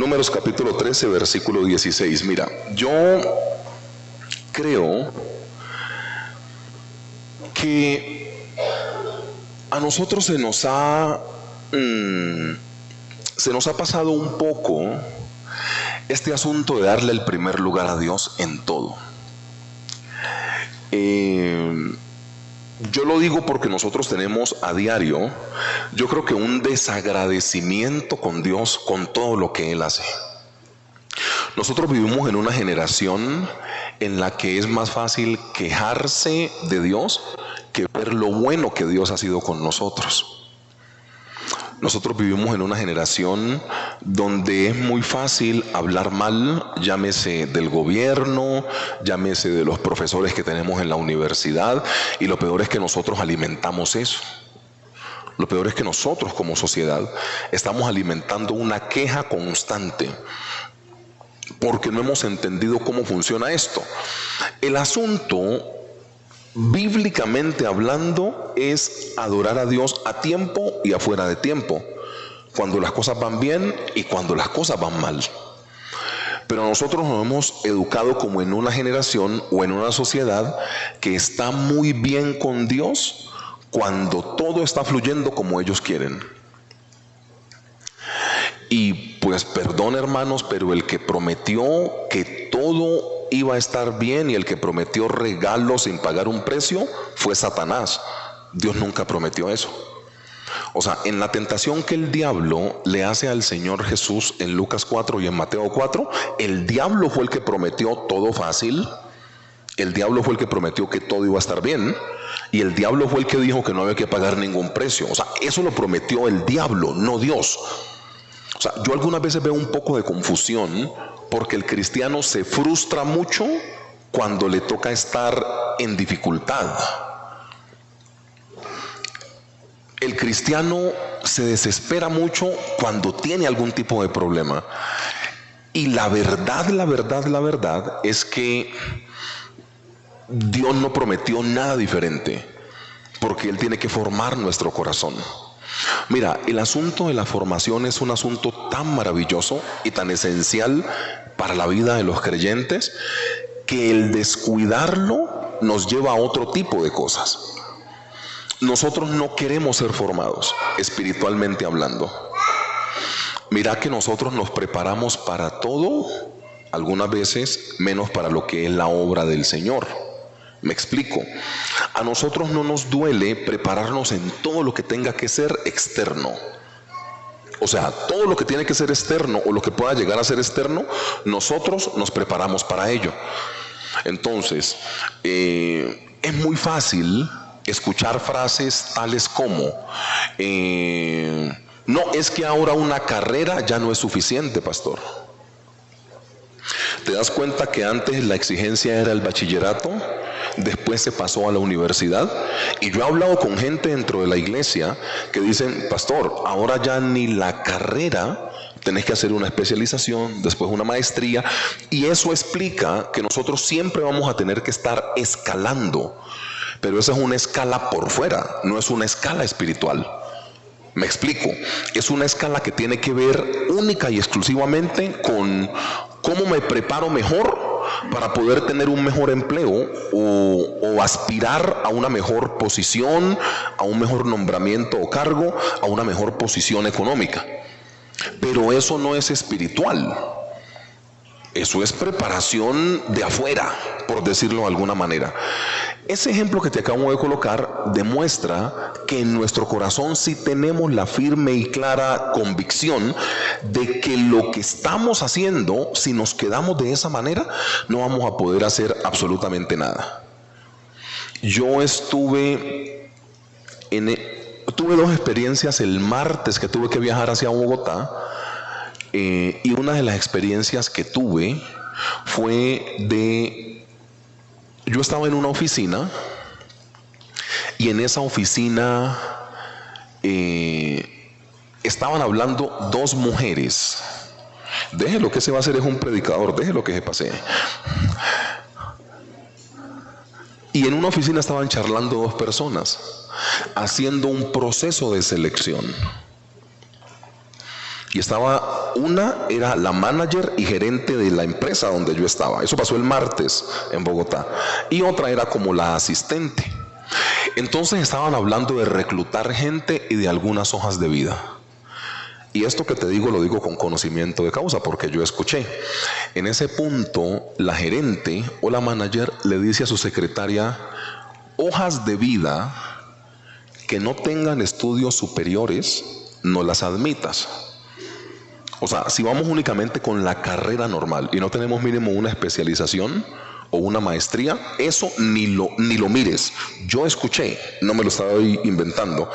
Números capítulo 13, versículo 16. Mira, yo creo que a nosotros se nos ha pasado un poco este asunto de darle el primer lugar a Dios en todo. Yo lo digo porque nosotros tenemos a diario, yo creo que un desagradecimiento con Dios, con todo lo que Él hace. Nosotros vivimos en una generación en la que es más fácil quejarse de Dios que ver lo bueno que Dios ha sido con nosotros. Nosotros vivimos en una generación donde es muy fácil hablar mal, llámese del gobierno, llámese de los profesores que tenemos en la universidad, y lo peor es que nosotros alimentamos eso. Lo peor es que nosotros como sociedad estamos alimentando una queja constante porque no hemos entendido cómo funciona esto. El asunto, bíblicamente hablando, es adorar a Dios a tiempo y afuera de tiempo, cuando las cosas van bien y cuando las cosas van mal. Pero nosotros nos hemos educado como en una generación o en una sociedad que está muy bien con Dios cuando todo está fluyendo como ellos quieren. Y pues perdón, hermanos, pero el que prometió que todo iba a estar bien y el que prometió regalos sin pagar un precio fue Satanás. Dios nunca prometió eso. O sea, en la tentación que el diablo le hace al Señor Jesús en Lucas 4 y en Mateo 4, el diablo fue el que prometió todo fácil, el diablo fue el que prometió que todo iba a estar bien, y el diablo fue el que dijo que no había que pagar ningún precio. O sea, eso lo prometió el diablo, no Dios. O sea, yo algunas veces veo un poco de confusión porque el cristiano se frustra mucho cuando le toca estar en dificultad. El cristiano se desespera mucho cuando tiene algún tipo de problema. Y la verdad es que Dios no prometió nada diferente, porque Él tiene que formar nuestro corazón. Mira, el asunto de la formación es un asunto tan maravilloso y tan esencial para la vida de los creyentes que el descuidarlo nos lleva a otro tipo de cosas. Nosotros no queremos ser formados espiritualmente hablando. Mira que nosotros nos preparamos para todo, algunas veces menos para lo que es la obra del Señor. Me explico. A nosotros no nos duele prepararnos en todo lo que tenga que ser externo. O sea, todo lo que tiene que ser externo o lo que pueda llegar a ser externo, nosotros nos preparamos para ello. Entonces, es muy fácil escuchar frases tales como no, es que ahora una carrera ya no es suficiente, pastor. ¿Te das cuenta que antes la exigencia era el bachillerato? Después se pasó a la universidad. Y yo he hablado con gente dentro de la iglesia que dicen, pastor, ahora ya ni la carrera, tenés que hacer una especialización, después una maestría. Y eso explica que nosotros siempre vamos a tener que estar escalando. Pero esa es una escala por fuera, no es una escala espiritual. Me explico, es una escala que tiene que ver única y exclusivamente con cómo me preparo mejor para poder tener un mejor empleo o aspirar a una mejor posición, a un mejor nombramiento o cargo, a una mejor posición económica. Pero eso no es espiritual. Eso es preparación de afuera, por decirlo de alguna manera. Ese ejemplo que te acabo de colocar demuestra que en nuestro corazón sí tenemos la firme y clara convicción de que lo que estamos haciendo, si nos quedamos de esa manera, no vamos a poder hacer absolutamente nada. Yo tuve dos experiencias el martes que tuve que viajar hacia Bogotá. Y una de las experiencias que tuve fue yo estaba en una oficina y en esa oficina estaban hablando dos mujeres. Déjelo, que se va a hacer es un predicador, déjelo que se pase. Y en una oficina estaban charlando dos personas, haciendo un proceso de selección. Y estaba Una era la manager y gerente de la empresa donde yo estaba. Eso pasó el martes en Bogotá. Y otra era como la asistente. Entonces estaban hablando de reclutar gente y de algunas hojas de vida. Y esto que te digo lo digo con conocimiento de causa porque yo escuché. En ese punto, la gerente o la manager le dice a su secretaria: hojas de vida que no tengan estudios superiores, no las admitas. O sea, si vamos únicamente con la carrera normal y no tenemos mínimo una especialización o una maestría, eso ni lo mires. Yo escuché, no me lo estaba inventando.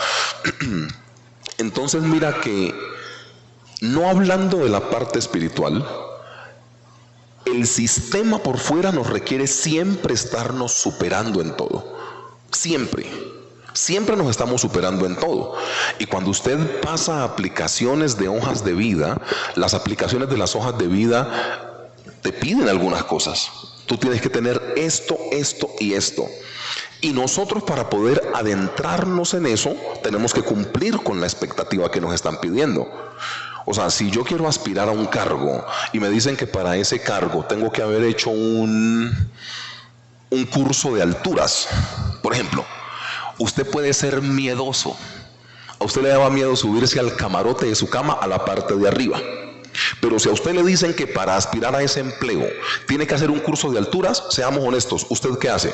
Entonces mira que, no hablando de la parte espiritual, el sistema por fuera nos requiere siempre estarnos superando en todo. Siempre nos estamos superando en todo. Y cuando usted pasa a aplicaciones de hojas de vida, las aplicaciones de las hojas de vida te piden algunas cosas. Tú tienes que tener esto, esto y esto. Y nosotros, para poder adentrarnos en eso, tenemos que cumplir con la expectativa que nos están pidiendo. O sea, si yo quiero aspirar a un cargo y me dicen que para ese cargo tengo que haber hecho un curso de alturas, por ejemplo, usted puede ser miedoso. A usted le daba miedo subirse al camarote de su cama a la parte de arriba. Pero si a usted le dicen que para aspirar a ese empleo tiene que hacer un curso de alturas, seamos honestos, ¿usted qué hace?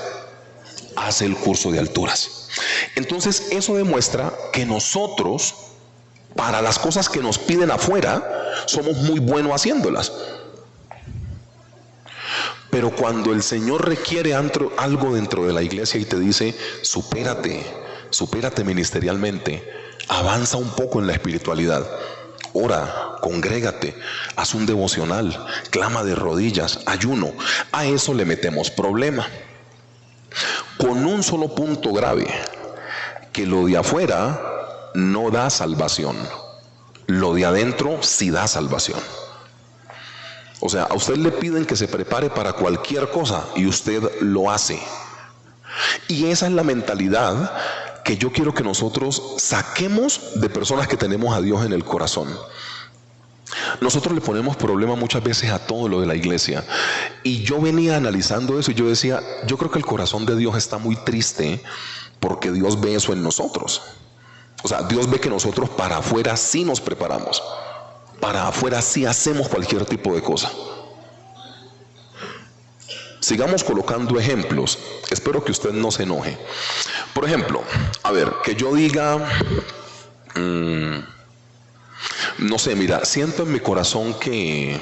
Hace el curso de alturas. Entonces eso demuestra que nosotros, para las cosas que nos piden afuera, somos muy buenos haciéndolas. Pero cuando el Señor requiere algo dentro de la iglesia y te dice: supérate ministerialmente, avanza un poco en la espiritualidad, ora, congrégate, haz un devocional, clama de rodillas, ayuno, a eso le metemos problema. Con un solo punto grave: que lo de afuera no da salvación, lo de adentro sí da salvación. O sea, a usted le piden que se prepare para cualquier cosa y usted lo hace. Y esa es la mentalidad que yo quiero que nosotros saquemos de personas que tenemos a Dios en el corazón. Nosotros le ponemos problema muchas veces a todo lo de la iglesia. Y yo venía analizando eso y yo decía: yo creo que el corazón de Dios está muy triste porque Dios ve eso en nosotros. O sea, Dios ve que nosotros para afuera sí nos preparamos. Para afuera sí hacemos cualquier tipo de cosa. Sigamos colocando ejemplos. Espero que usted no se enoje. Por ejemplo, a ver, que yo diga, no sé, mira, siento en mi corazón que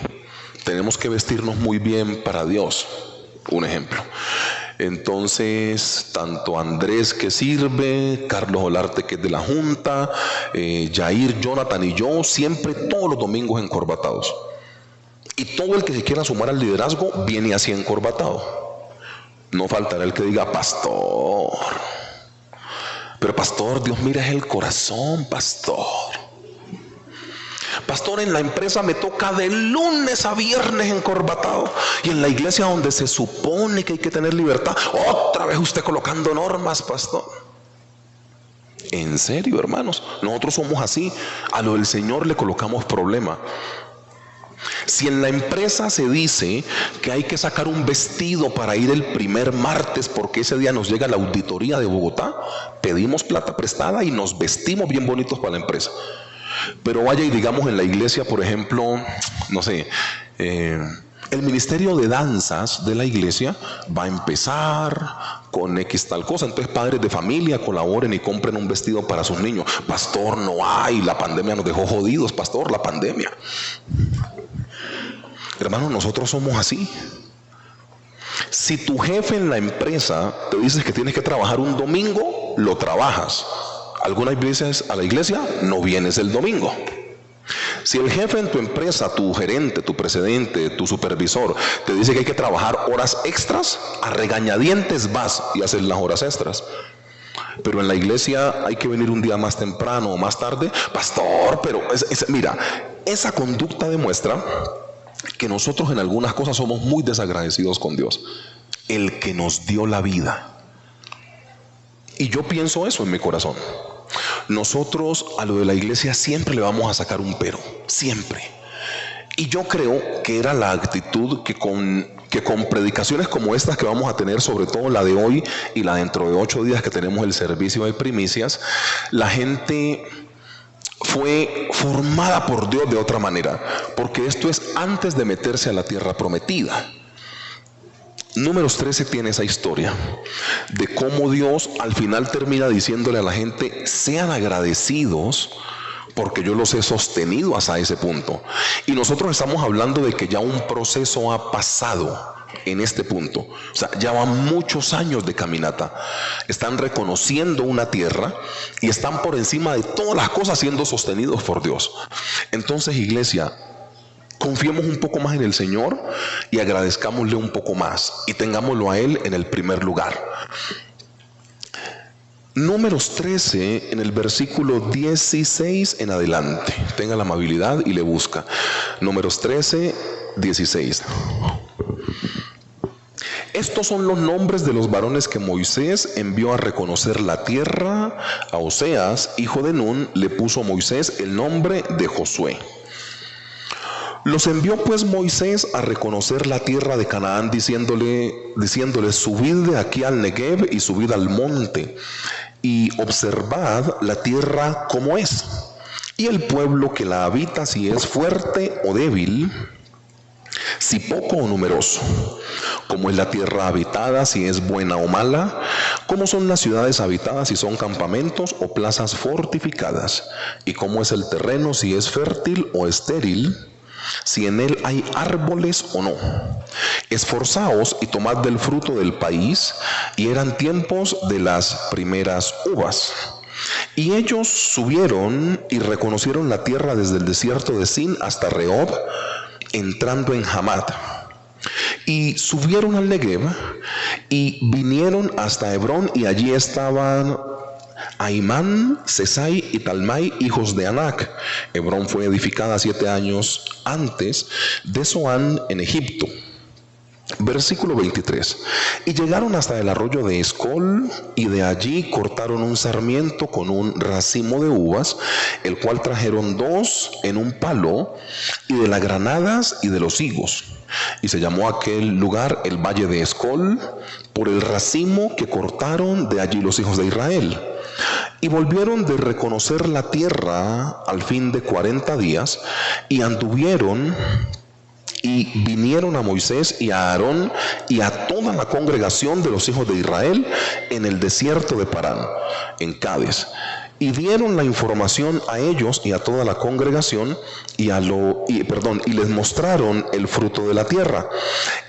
tenemos que vestirnos muy bien para Dios. Un ejemplo. Entonces, tanto Andrés, que sirve, Carlos Olarte, que es de la Junta, Jair, Jonathan y yo, siempre todos los domingos encorbatados. Y todo el que se quiera sumar al liderazgo viene así encorbatado. No faltará el que diga: pastor, pero pastor, Dios mira es el corazón, pastor. Pastor, en la empresa me toca de lunes a viernes encorbatado, y en la iglesia donde se supone que hay que tener libertad, otra vez usted colocando normas, pastor. En serio, hermanos, nosotros somos así. A lo del Señor le colocamos problema. Si en la empresa se dice que hay que sacar un vestido para ir el primer martes porque ese día nos llega la auditoría de Bogotá, pedimos plata prestada y nos vestimos bien bonitos para la empresa. Pero vaya y digamos en la iglesia, por ejemplo, no sé, el ministerio de danzas de la iglesia va a empezar con X tal cosa. Entonces, padres de familia, colaboren y compren un vestido para sus niños. Pastor, no hay, la pandemia nos dejó jodidos, pastor, la pandemia. Hermanos, nosotros somos así. Si tu jefe en la empresa te dice que tienes que trabajar un domingo, lo trabajas. Algunas veces a la iglesia no vienes el domingo. Si el jefe en tu empresa, tu gerente, tu presidente, tu supervisor, te dice que hay que trabajar horas extras, a regañadientes vas y haces las horas extras. Pero en la iglesia hay que venir un día más temprano o más tarde. Pastor, pero mira, esa conducta demuestra que nosotros en algunas cosas somos muy desagradecidos con Dios, el que nos dio la vida. Y yo pienso eso en mi corazón. Nosotros a lo de la iglesia siempre le vamos a sacar un pero, siempre. Y yo creo que era la actitud que con predicaciones como estas que vamos a tener, sobre todo la de hoy y la dentro de 8 días que tenemos el servicio de primicias, la gente fue formada por Dios de otra manera, porque esto es antes de meterse a la tierra prometida. Números 13 tiene esa historia de cómo Dios al final termina diciéndole a la gente: sean agradecidos porque yo los he sostenido hasta ese punto. Y nosotros estamos hablando de que ya un proceso ha pasado en este punto. O sea, ya van muchos años de caminata. Están reconociendo una tierra y están por encima de todas las cosas siendo sostenidos por Dios. Entonces, iglesia, confiemos un poco más en el Señor y agradezcámosle un poco más y tengámoslo a Él en el primer lugar. Números 13, en el versículo 16 en adelante. Tenga la amabilidad y le busca. Números 13, 16. Estos son los nombres de los varones que Moisés envió a reconocer la tierra. A Oseas, hijo de Nun, le puso Moisés el nombre de Josué. Los envió pues Moisés a reconocer la tierra de Canaán, diciéndole, subid de aquí al Negev y subid al monte, y observad la tierra como es, y el pueblo que la habita, si es fuerte o débil, si poco o numeroso, cómo es la tierra habitada, si es buena o mala, cómo son las ciudades habitadas, si son campamentos o plazas fortificadas, y cómo es el terreno, si es fértil o estéril, si en él hay árboles o no. Esforzaos y tomad del fruto del país. Y eran tiempos de las primeras uvas. Y ellos subieron y reconocieron la tierra desde el desierto de Sin hasta Rehob, entrando en Hamat. Y subieron al Negev y vinieron hasta Hebrón, y allí estaban Ahimán, Sesai y Talmai, hijos de Anac. Hebrón fue edificada 7 años antes de Zoán en Egipto. Versículo 23. Y llegaron hasta el arroyo de Escol, y de allí cortaron un sarmiento con un racimo de uvas, el cual trajeron 2 en un palo, y de las granadas y de los higos. Y se llamó aquel lugar el valle de Escol, por el racimo que cortaron de allí los hijos de Israel. Y volvieron de reconocer la tierra al fin de 40 días, y anduvieron y vinieron a Moisés y a Aarón y a toda la congregación de los hijos de Israel en el desierto de Parán, en Cades. Y dieron la información a ellos y a toda la congregación y les mostraron el fruto de la tierra.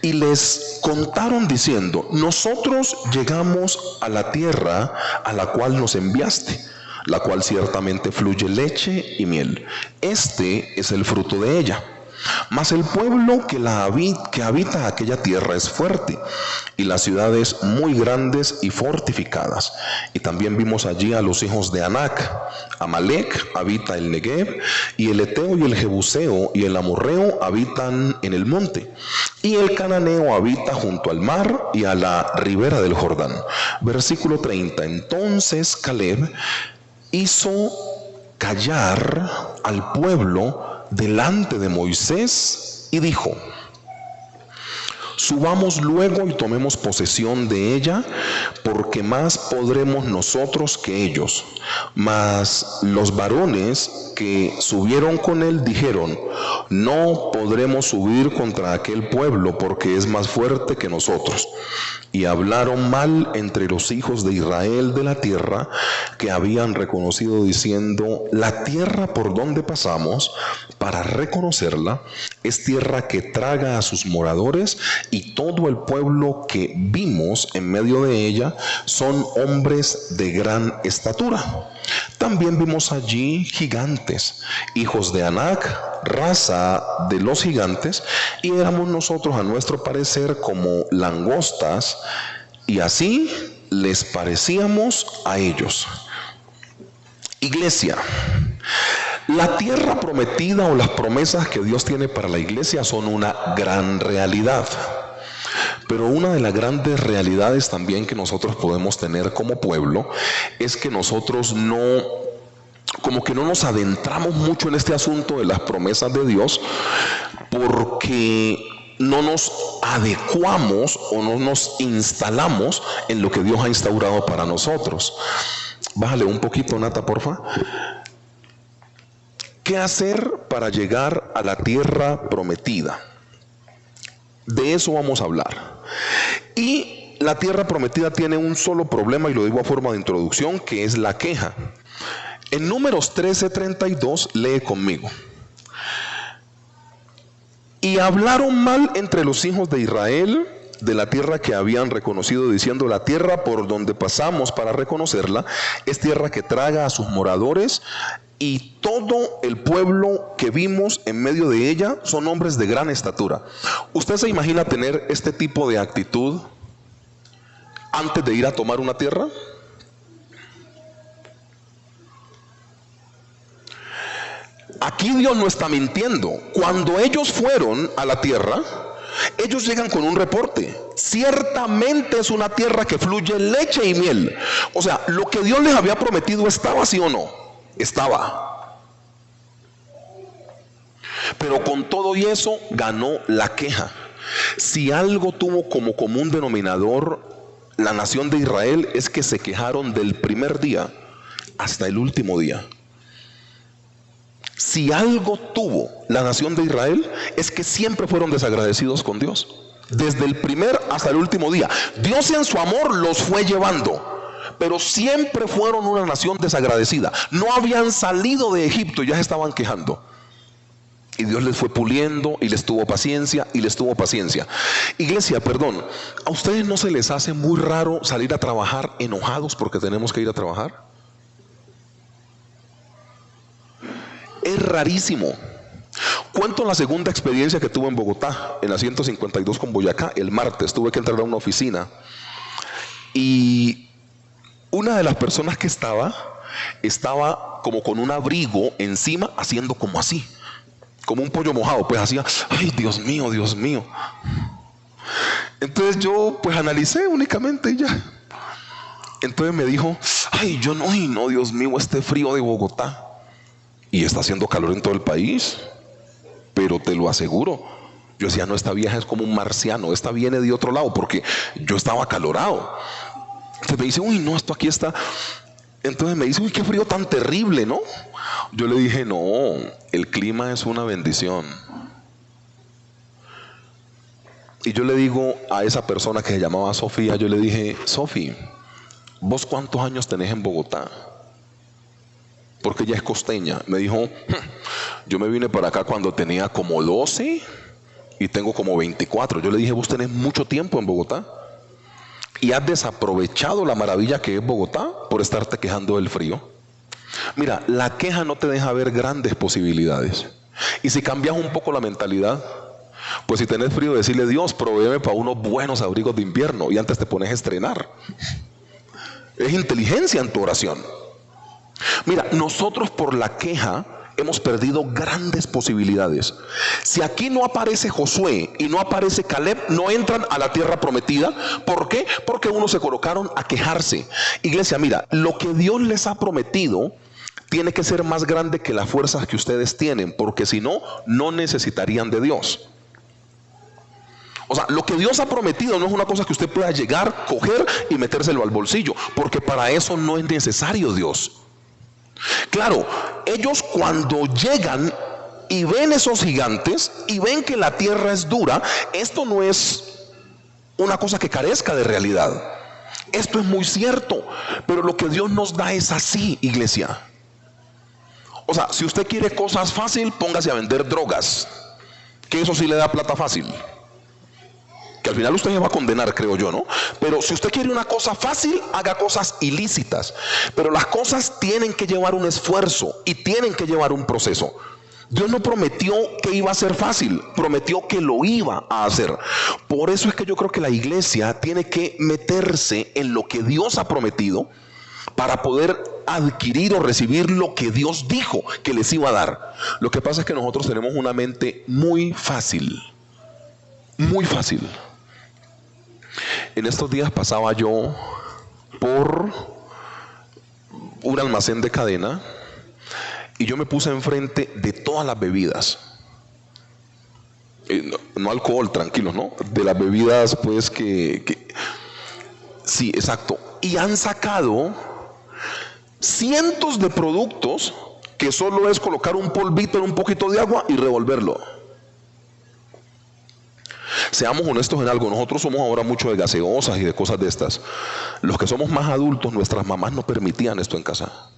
Y les contaron diciendo: nosotros llegamos a la tierra a la cual nos enviaste, la cual ciertamente fluye leche y miel. Este es el fruto de ella. Mas el pueblo que habita aquella tierra es fuerte, y las ciudades muy grandes y fortificadas. Y también vimos allí a los hijos de Anac. Amalek habita el Negev, y el Eteo y el Jebuseo y el Amorreo habitan en el monte, y el Cananeo habita junto al mar y a la ribera del Jordán. Versículo 30. Entonces Caleb hizo callar al pueblo delante de Moisés y dijo: subamos luego y tomemos posesión de ella, porque más podremos nosotros que ellos. Mas los varones que subieron con él dijeron: no podremos subir contra aquel pueblo, porque es más fuerte que nosotros. Y hablaron mal entre los hijos de Israel de la tierra que habían reconocido, diciendo: la tierra por donde pasamos para reconocerla es tierra que traga a sus moradores, y todo el pueblo que vimos en medio de ella son hombres de gran estatura. También vimos allí gigantes, hijos de Anac, raza de los gigantes, y éramos nosotros a nuestro parecer como langostas, y así les parecíamos a ellos. Iglesia, la tierra prometida o las promesas que Dios tiene para la iglesia son una gran realidad. Pero una de las grandes realidades también que nosotros podemos tener como pueblo es que nosotros no como que no nos adentramos mucho en este asunto de las promesas de Dios, porque no nos adecuamos o no nos instalamos en lo que Dios ha instaurado para nosotros. Bájale un poquito, Nata, porfa. ¿Qué hacer para llegar a la tierra prometida? De eso vamos a hablar. Y la tierra prometida tiene un solo problema, y lo digo a forma de introducción, que es la queja. En Números 13:32, lee conmigo. Y hablaron mal entre los hijos de Israel de la tierra que habían reconocido, diciendo: la tierra por donde pasamos para reconocerla es tierra que traga a sus moradores, y todo el pueblo que vimos en medio de ella son hombres de gran estatura. ¿Usted se imagina tener este tipo de actitud antes de ir a tomar una tierra? Aquí Dios no está mintiendo. Cuando ellos fueron a la tierra, ellos llegan con un reporte: ciertamente es una tierra que fluye leche y miel. O sea, lo que Dios les había prometido estaba, ¿sí o no? Estaba. Pero con todo y eso ganó la queja. Si algo tuvo como común denominador la nación de Israel, es que se quejaron del primer día hasta el último día. Si algo tuvo la nación de Israel, es que siempre fueron desagradecidos con Dios, desde el primer hasta el último día. Dios en su amor los fue llevando, pero siempre fueron una nación desagradecida. No habían salido de Egipto y ya se estaban quejando. Y Dios les fue puliendo y les tuvo paciencia y les tuvo paciencia. Iglesia, perdón, ¿a ustedes no se les hace muy raro salir a trabajar enojados porque tenemos que ir a trabajar? Es rarísimo. Cuento la segunda experiencia que tuve en Bogotá, en la 152 con Boyacá. El martes tuve que entrar a una oficina, y una de las personas que estaba como con un abrigo encima, haciendo como así, como un pollo mojado, pues hacía: ay, Dios mío, Dios mío. Entonces yo pues analicé únicamente y ya. Entonces me dijo: ay, no, Dios mío, este frío de Bogotá. Y está haciendo calor en todo el país, pero te lo aseguro. Yo decía: no, esta vieja es como un marciano, esta viene de otro lado, porque yo estaba acalorado. Entonces me dice: uy, no, esto aquí está. Entonces me dice: uy, qué frío tan terrible, ¿no? Yo le dije: no, el clima es una bendición. Y yo le digo a esa persona que se llamaba Sofía, yo le dije: Sofi, ¿vos cuántos años tenés en Bogotá? Porque ella es costeña. Me dijo: yo me vine para acá cuando tenía como 12 y tengo como 24. Yo le dije: vos tenés mucho tiempo en Bogotá y has desaprovechado la maravilla que es Bogotá por estarte quejando del frío. Mira, la queja no te deja ver grandes posibilidades. Y si cambias un poco la mentalidad, pues si tenés frío, decirle: Dios, provéeme para unos buenos abrigos de invierno, y antes te pones a estrenar. Es inteligencia en tu oración. Mira, nosotros por la queja hemos perdido grandes posibilidades. Si aquí no aparece Josué y no aparece Caleb, no entran a la tierra prometida. ¿Por qué? Porque unos se colocaron a quejarse. Iglesia, mira, lo que Dios les ha prometido tiene que ser más grande que las fuerzas que ustedes tienen, porque si no, no necesitarían de Dios. O sea, lo que Dios ha prometido no es una cosa que usted pueda llegar, coger y metérselo al bolsillo, porque para eso no es necesario Dios. Claro, ellos cuando llegan y ven esos gigantes y ven que la tierra es dura, esto no es una cosa que carezca de realidad. Esto es muy cierto, pero lo que Dios nos da es así, iglesia. O sea, si usted quiere cosas fácil, póngase a vender drogas, que eso sí le da plata fácil. Que al final usted se va a condenar, creo yo, ¿no? Pero si usted quiere una cosa fácil, haga cosas ilícitas. Pero las cosas tienen que llevar un esfuerzo y tienen que llevar un proceso. Dios no prometió que iba a ser fácil, prometió que lo iba a hacer. Por eso es que yo creo que la iglesia tiene que meterse en lo que Dios ha prometido para poder adquirir o recibir lo que Dios dijo que les iba a dar. Lo que pasa es que nosotros tenemos una mente muy fácil. Muy fácil. En estos días pasaba yo por un almacén de cadena y yo me puse enfrente de todas las bebidas. No alcohol, tranquilos, ¿no? De las bebidas, pues, sí, exacto. Y han sacado cientos de productos que solo es colocar un polvito en un poquito de agua y revolverlo. Seamos honestos en algo, nosotros somos ahora mucho de gaseosas y de cosas de estas. Los que somos más adultos, nuestras mamás no permitían esto en casa.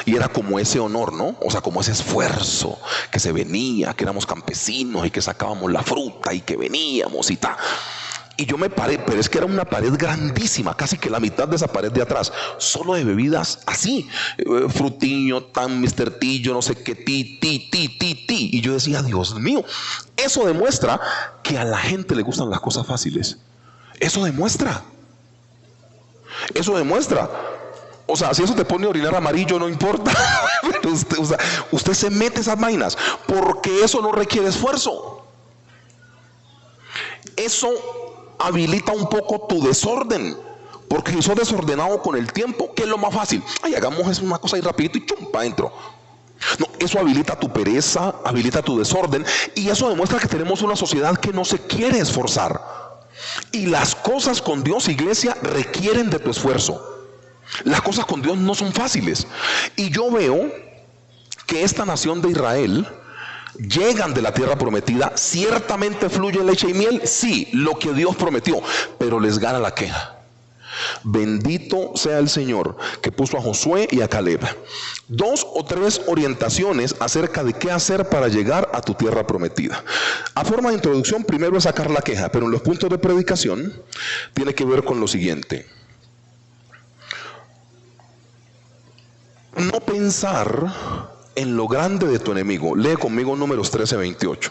Y era como ese honor, ¿no? O sea, como ese esfuerzo que se venía, que éramos campesinos y que sacábamos la fruta y que veníamos y tal. Y yo me paré, pero es que era una pared grandísima, casi que la mitad de esa pared de atrás, solo de bebidas así, Frutiño, tan Mr. T, yo no sé qué, ti. Y yo decía, Dios mío, eso demuestra que a la gente le gustan las cosas fáciles. Eso demuestra. O sea, si eso te pone a orinar amarillo, no importa. Pero usted se mete esas vainas porque eso no requiere esfuerzo. Eso habilita un poco tu desorden, porque si sos desordenado con el tiempo, ¿qué es lo más fácil? Ay, hagamos una cosa ahí rapidito y chum, para adentro. No, eso habilita tu pereza, habilita tu desorden, y eso demuestra que tenemos una sociedad que no se quiere esforzar. Y las cosas con Dios, iglesia, requieren de tu esfuerzo. Las cosas con Dios no son fáciles. Y yo veo que esta nación de Israel llegan de la tierra prometida, ciertamente fluye leche y miel, sí, lo que Dios prometió, pero les gana la queja. Bendito sea el Señor que puso a Josué y a Caleb 2 o 3 orientaciones acerca de qué hacer para llegar a tu tierra prometida. A forma de introducción, primero es sacar la queja, pero en los puntos de predicación tiene que ver con lo siguiente: no pensar en lo grande de tu enemigo. Lee conmigo Números 13:28.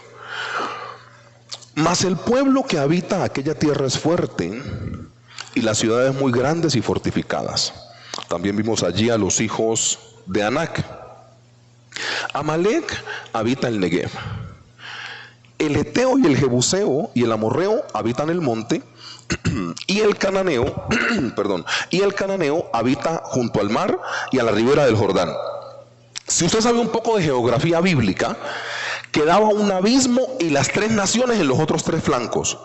Mas el pueblo que habita aquella tierra es fuerte, y las ciudades muy grandes y fortificadas. También vimos allí a los hijos de Anac. Amalek habita el Negev. El Eteo y el Jebuseo y el Amorreo habitan el monte, y el cananeo, y el cananeo habita junto al mar y a la ribera del Jordán. Si usted sabe un poco de geografía bíblica, quedaba un abismo y las 3 naciones en los otros 3 flancos.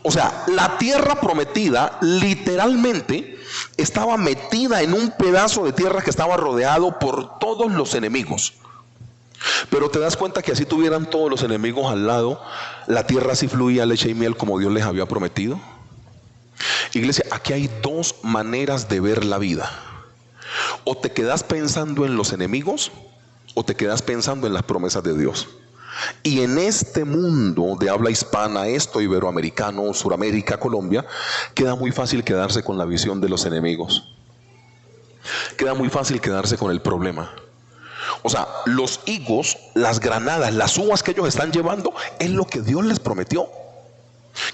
O sea, la tierra prometida literalmente estaba metida en un pedazo de tierra que estaba rodeado por todos los enemigos. Pero te das cuenta que así tuvieran todos los enemigos al lado, la tierra sí fluía leche y miel como Dios les había prometido. Iglesia, aquí hay 2 maneras de ver la vida. O te quedas pensando en los enemigos, o te quedas pensando en las promesas de Dios. Y en este mundo de habla hispana, iberoamericano, Suramérica, Colombia, queda muy fácil quedarse con la visión de los enemigos. Queda muy fácil quedarse con el problema. O sea, los higos, las granadas, las uvas que ellos están llevando, es lo que Dios les prometió.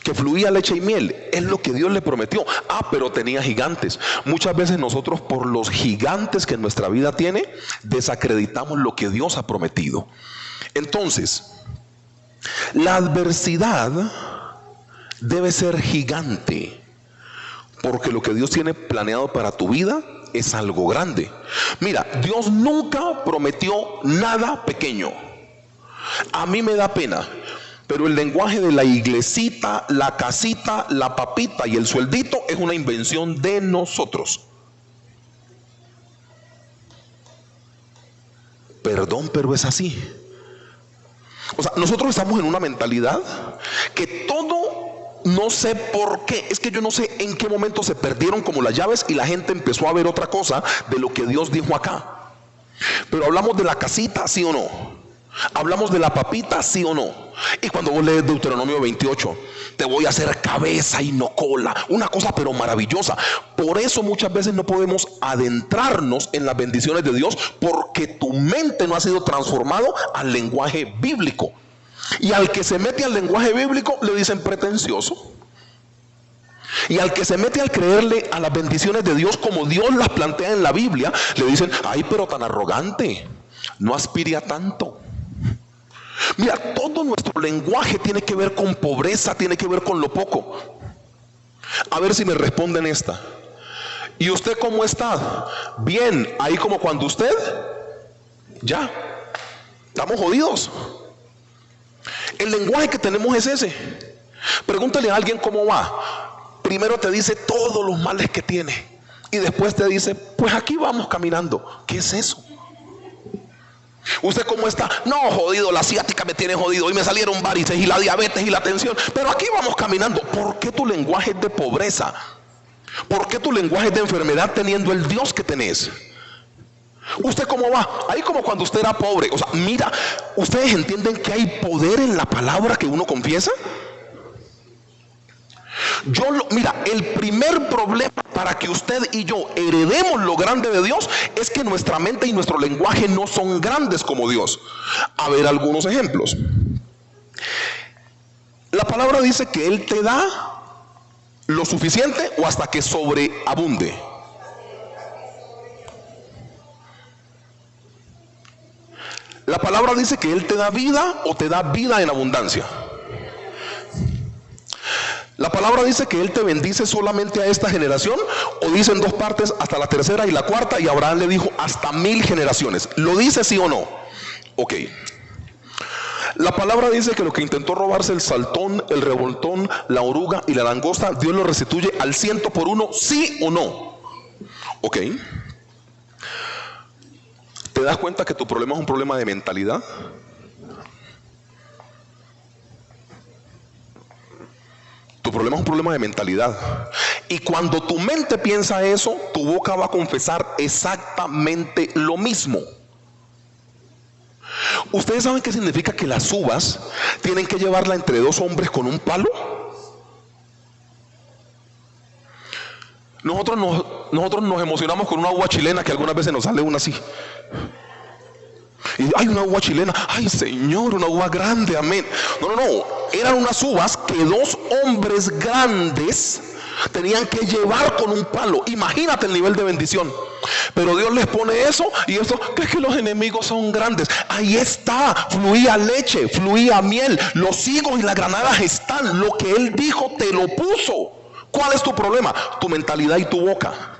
Que fluía leche y miel, es lo que Dios le prometió. Pero tenía gigantes. Muchas veces nosotros, por los gigantes que en nuestra vida tiene, desacreditamos lo que Dios ha prometido. Entonces, la adversidad debe ser gigante, porque lo que Dios tiene planeado para tu vida es algo grande. Mira, Dios nunca prometió nada pequeño. A mí me da pena, pero el lenguaje de la iglesita, la casita, la papita y el sueldito es una invención de nosotros. Perdón, pero es así. O sea, nosotros estamos en una mentalidad que todo, no sé por qué, es que yo no sé en qué momento se perdieron como las llaves y la gente empezó a ver otra cosa de lo que Dios dijo acá. Pero hablamos de la casita, ¿sí o no? Hablamos de la papita, ¿sí o no? Y cuando vos lees Deuteronomio 28, te voy a hacer cabeza y no cola, una cosa pero maravillosa. Por eso muchas veces no podemos adentrarnos en las bendiciones de Dios, porque tu mente no ha sido transformado al lenguaje bíblico. Y al que se mete al lenguaje bíblico le dicen pretencioso. Y al que se mete al creerle a las bendiciones de Dios como Dios las plantea en la Biblia, le dicen, ay, pero tan arrogante, no aspire a tanto. Mira, todo nuestro lenguaje tiene que ver con pobreza, tiene que ver con lo poco. A ver si me responden esta. ¿Y usted cómo está? Bien, ahí como cuando usted ya, estamos jodidos. El lenguaje que tenemos es ese. Pregúntale a alguien cómo va. Primero te dice todos los males que tiene y después te dice, pues aquí vamos caminando. ¿Qué es eso? ¿Usted cómo está? No, jodido, la ciática me tiene jodido. Hoy me salieron varices y la diabetes y la tensión. Pero aquí vamos caminando. ¿Por qué tu lenguaje es de pobreza? ¿Por qué tu lenguaje es de enfermedad teniendo el Dios que tenés? ¿Usted cómo va? Ahí como cuando usted era pobre. O sea, mira, ¿ustedes entienden que hay poder en la palabra que uno confiesa? Mira, el primer problema para que usted y yo heredemos lo grande de Dios es que nuestra mente y nuestro lenguaje no son grandes como Dios. A ver algunos ejemplos. La palabra dice que Él te da lo suficiente o hasta que sobreabunde. La palabra dice que Él te da vida o te da vida en abundancia. La palabra dice que Él te bendice solamente a esta generación, o dice en dos partes, hasta la tercera y la cuarta, y Abraham le dijo hasta 1000 generaciones. ¿Lo dice sí o no? Ok. La palabra dice que lo que intentó robarse el saltón, el revoltón, la oruga y la langosta, Dios lo restituye al 100 por 1, ¿sí o no? Ok. ¿Te das cuenta que tu problema es un problema de mentalidad? Tu problema es un problema de mentalidad. Y cuando tu mente piensa eso, tu boca va a confesar exactamente lo mismo. ¿Ustedes saben qué significa que las uvas tienen que llevarla entre dos hombres con un palo? Nosotros nos emocionamos con una uva chilena, que algunas veces nos sale una así. Y hay una uva chilena, ay Señor, una uva grande, amén. No, eran unas uvas que dos hombres grandes tenían que llevar con un palo. Imagínate el nivel de bendición. Pero Dios les pone eso, y esto, que es que los enemigos son grandes. Ahí está, fluía leche, fluía miel, los higos y las granadas están. Lo que Él dijo te lo puso. ¿Cuál es tu problema? Tu mentalidad y tu boca.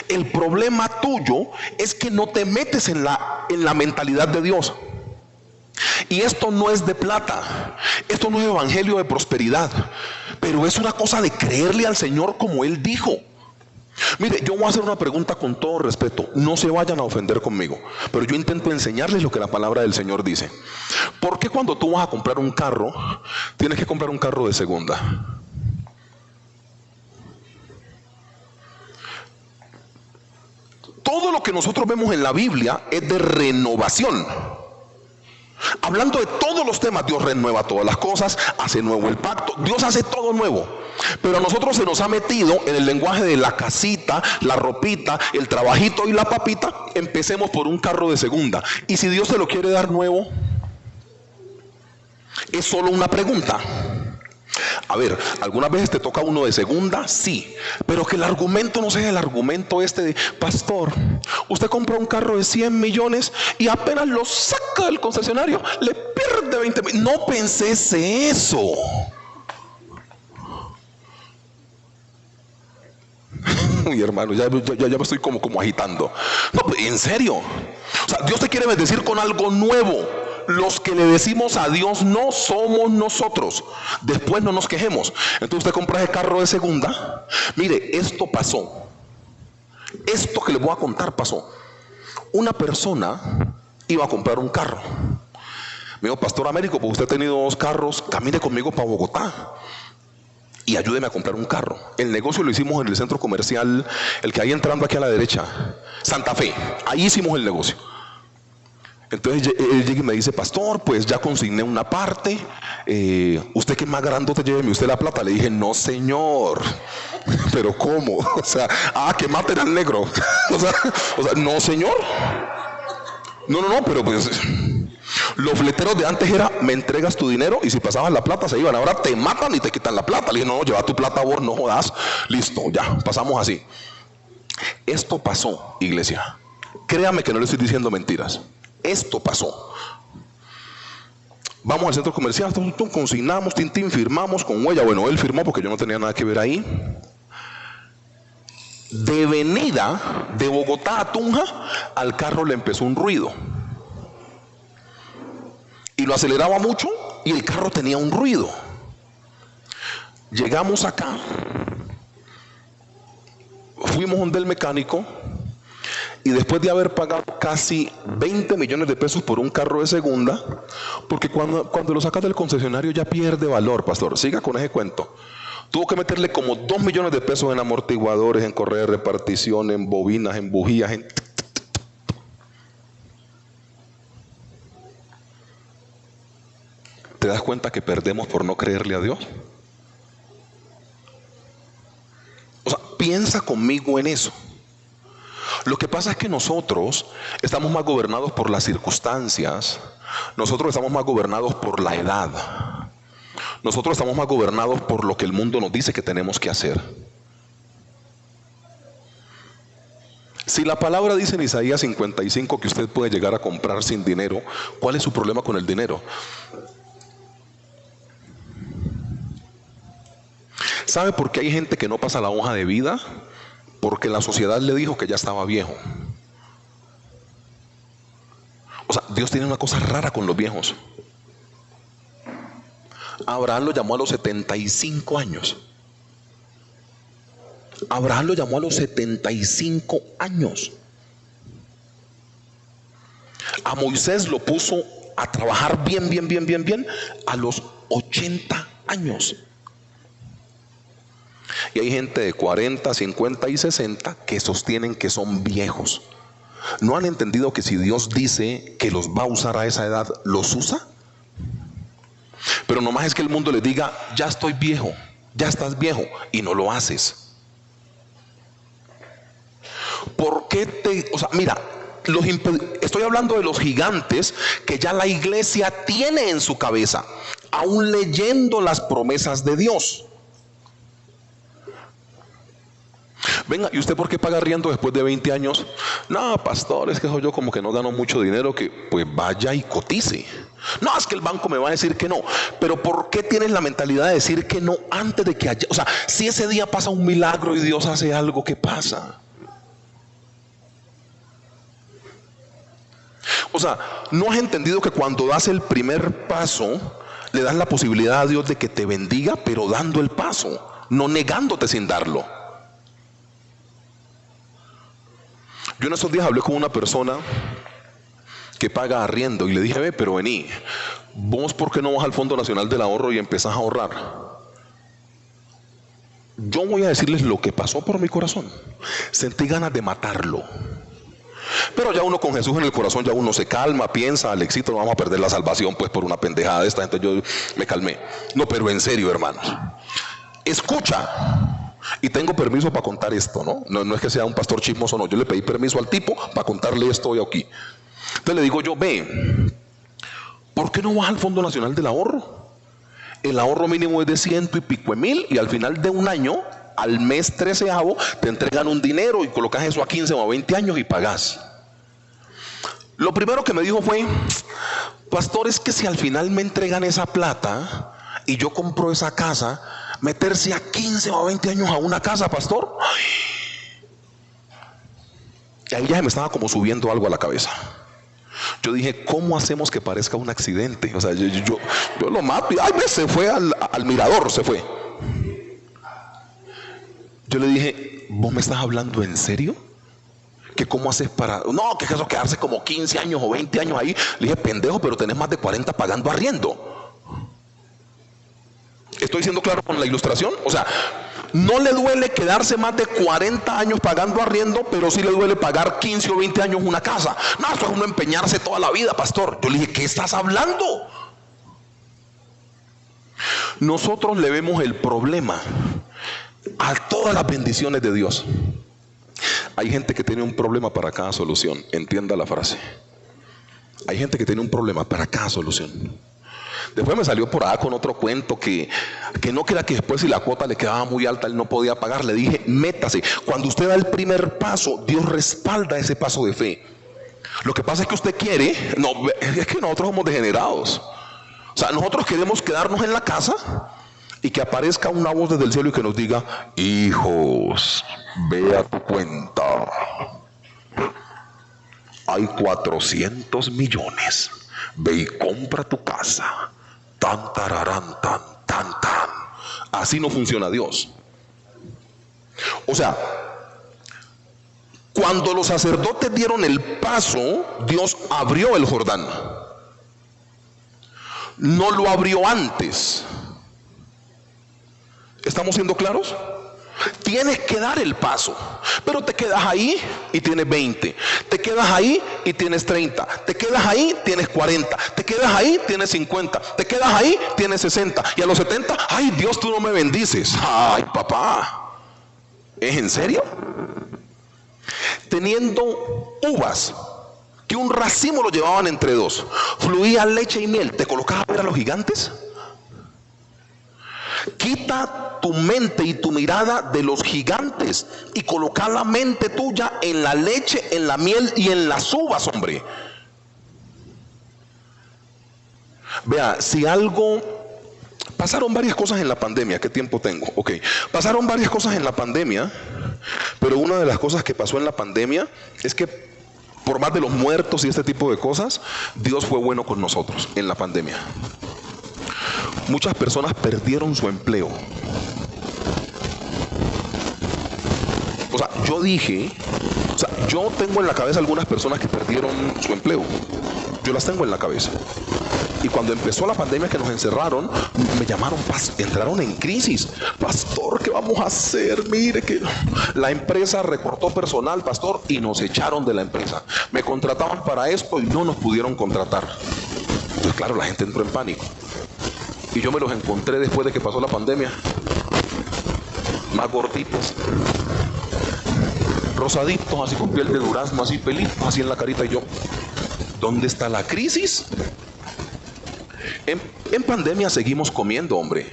El problema tuyo es que no te metes en la mentalidad de Dios. Y esto no es de plata, esto no es evangelio de prosperidad, pero es una cosa de creerle al Señor como Él dijo. Mire, yo voy a hacer una pregunta con todo respeto, no se vayan a ofender conmigo, pero yo intento enseñarles lo que la palabra del Señor dice. ¿Por qué cuando tú vas a comprar un carro, tienes que comprar un carro de segunda? Todo lo que nosotros vemos en la Biblia es de renovación. Hablando de todos los temas, Dios renueva todas las cosas, hace nuevo el pacto, Dios hace todo nuevo. Pero a nosotros se nos ha metido en el lenguaje de la casita, la ropita, el trabajito y la papita. Empecemos por un carro de segunda. Y si Dios te lo quiere dar nuevo, es solo una pregunta. A ver, ¿algunas veces te toca uno de segunda? Sí, pero que el argumento no sea el argumento este de, pastor, usted compra un carro de 100 millones y apenas lo saca del concesionario, le pierde 20 millones. No penses eso. Mi hermano, ya me estoy como agitando. No, en serio. O sea, Dios te quiere bendecir con algo nuevo. Los que le decimos a Dios no somos nosotros. Después no nos quejemos. Entonces usted compra ese carro de segunda. Mire, esto pasó. Esto que les voy a contar pasó. Una persona iba a comprar un carro. Me dijo, Pastor Américo, pues usted ha tenido 2 carros, camine conmigo para Bogotá y ayúdeme a comprar un carro. El negocio lo hicimos en el centro comercial, el que hay entrando aquí a la derecha, Santa Fe. Ahí hicimos el negocio. Entonces él llega y me dice, pastor, pues ya consigné una parte, usted que es más grandote, lléveme usted la plata. Le dije, no señor. Pero ¿cómo? O sea, que material negro. o sea, no señor. No, pero pues los fleteros de antes era, me entregas tu dinero y si pasabas la plata se iban. Ahora te matan y te quitan la plata. Le dije, no, lleva tu plata vos, no jodas. Listo, ya, pasamos así. Esto pasó, iglesia. Créame que no le estoy diciendo mentiras. Esto pasó. Vamos al centro comercial, consignamos, firmamos con huella. Bueno, él firmó porque yo no tenía nada que ver ahí. De venida de Bogotá a Tunja, al carro le empezó un ruido. Y lo aceleraba mucho y el carro tenía un ruido. Llegamos acá, fuimos donde el mecánico y después de haber pagado casi 20 millones de pesos por un carro de segunda, porque cuando lo sacas del concesionario ya pierde valor, pastor, siga con ese cuento. Tuvo que meterle como 2 millones de pesos en amortiguadores, en correa de repartición, en bobinas, en bujías, en... ¿Te das cuenta que perdemos por no creerle a Dios? O sea, piensa conmigo en eso. Lo que pasa es que nosotros estamos más gobernados por las circunstancias. Nosotros estamos más gobernados por la edad. Nosotros estamos más gobernados por lo que el mundo nos dice que tenemos que hacer. Si la palabra dice en Isaías 55 que usted puede llegar a comprar sin dinero, ¿cuál es su problema con el dinero? ¿Sabe por qué hay gente que no pasa la hoja de vida? Porque la sociedad le dijo que ya estaba viejo. O sea, Dios tiene una cosa rara con los viejos. Abraham lo llamó a los 75 años. Abraham lo llamó a los 75 años. A Moisés lo puso a trabajar bien a los 80 años. Y hay gente de 40, 50 y 60 que sostienen que son viejos. ¿No han entendido que si Dios dice que los va a usar a esa edad, los usa? Pero nomás es que el mundo les diga, ya estoy viejo, ya estás viejo, y no lo haces. ¿Por qué o sea, mira, estoy hablando de los gigantes que ya la iglesia tiene en su cabeza, aún leyendo las promesas de Dios. Venga, ¿y usted por qué paga arriendo después de 20 años? No, pastor, es que yo como que no gano mucho dinero, que pues vaya y cotice. No, es que el banco me va a decir que no. Pero ¿por qué tienes la mentalidad de decir que no antes de que haya? O sea, si ese día pasa un milagro y Dios hace algo, ¿qué pasa? O sea, ¿no has entendido que cuando das el primer paso, le das la posibilidad a Dios de que te bendiga, pero dando el paso, no negándote sin darlo? Yo en esos días hablé con una persona que paga arriendo y le dije, ve, pero vení, vos ¿por qué no vas al Fondo Nacional del Ahorro y empezás a ahorrar? Yo voy a decirles lo que pasó por mi corazón. Sentí ganas de matarlo. Pero ya uno con Jesús en el corazón, ya uno se calma, piensa, Alexito, no vamos a perder la salvación pues por una pendejada de esta. Entonces yo me calmé. No, pero en serio, hermanos, escucha. Y tengo permiso para contar esto, ¿no? No es que sea un pastor chismoso, no. Yo le pedí permiso al tipo para contarle esto hoy aquí. Entonces le digo yo, ve, ¿por qué no vas al Fondo Nacional del Ahorro? El ahorro mínimo es de 100 y pico de mil, y al final de un año, al mes 13avo, te entregan un dinero y colocas eso a 15 o a 20 años y pagás. Lo primero que me dijo fue, pastor, es que si al final me entregan esa plata y yo compro esa casa, meterse a 15 o a 20 años a una casa, pastor. Y ahí ya se me estaba como subiendo algo a la cabeza. Yo dije, ¿cómo hacemos que parezca un accidente? O sea, yo lo mato y ay, se fue al mirador, se fue. Yo le dije, ¿vos me estás hablando en serio? ¿Que cómo haces para...? No, que es eso, quedarse como 15 años o 20 años ahí. Le dije, pendejo, pero tenés más de 40 pagando arriendo. ¿Estoy siendo claro con la ilustración? O sea, no le duele quedarse más de 40 años pagando arriendo, pero sí le duele pagar 15 o 20 años una casa. No, eso es uno empeñarse toda la vida, pastor. Yo le dije, ¿qué estás hablando? Nosotros le vemos el problema a todas las bendiciones de Dios. Hay gente que tiene un problema para cada solución. Entienda la frase. Hay gente que tiene un problema para cada solución. Después me salió por ahí con otro cuento que no, que era que después si la cuota le quedaba muy alta él no podía pagar. Le dije, métase. Cuando usted da el primer paso, Dios respalda ese paso de fe. Lo que pasa es que usted quiere, no, es que nosotros somos degenerados. O sea, nosotros queremos quedarnos en la casa y que aparezca una voz desde el cielo y que nos diga, hijos, Ve a tu cuenta. Hay 400 millones. Ve y compra tu casa. Tan, tararán, tan, tan, tan. Así no funciona Dios. O sea, cuando los sacerdotes dieron el paso, Dios abrió el Jordán. No lo abrió antes. ¿Estamos siendo claros? Tienes que dar el paso, pero te quedas ahí y tienes 20, te quedas ahí y tienes 30, te quedas ahí, tienes 40, te quedas ahí, tienes 50, te quedas ahí, tienes 60, y a los 70, ay Dios, tú no me bendices. Ay papá, ¿es en serio? Teniendo uvas que un racimo lo llevaban entre dos, fluía leche y miel, ¿te colocabas a ver a los gigantes? Quita tu mente y tu mirada de los gigantes y coloca la mente tuya en la leche, en la miel y en las uvas, hombre. Vea, si algo... Pasaron varias cosas en la pandemia. ¿Qué tiempo tengo? Ok. Pasaron varias cosas en la pandemia, pero una de las cosas que pasó en la pandemia es que por más de los muertos y este tipo de cosas, Dios fue bueno con nosotros en la pandemia. Muchas personas perdieron su empleo. O sea, yo tengo en la cabeza algunas personas que perdieron su empleo. Yo las tengo en la cabeza. Y cuando empezó la pandemia que nos encerraron, me llamaron, entraron en crisis. Pastor, ¿qué vamos a hacer? Mire que la empresa recortó personal, pastor, y nos echaron de la empresa. Me contrataban para esto y no nos pudieron contratar. Entonces, claro, la gente entró en pánico. Y yo me los encontré después de que pasó la pandemia. Más gorditos, rosaditos, así con piel de durazno, así pelitos, así en la carita. Y yo, ¿dónde está la crisis? En pandemia seguimos comiendo, hombre.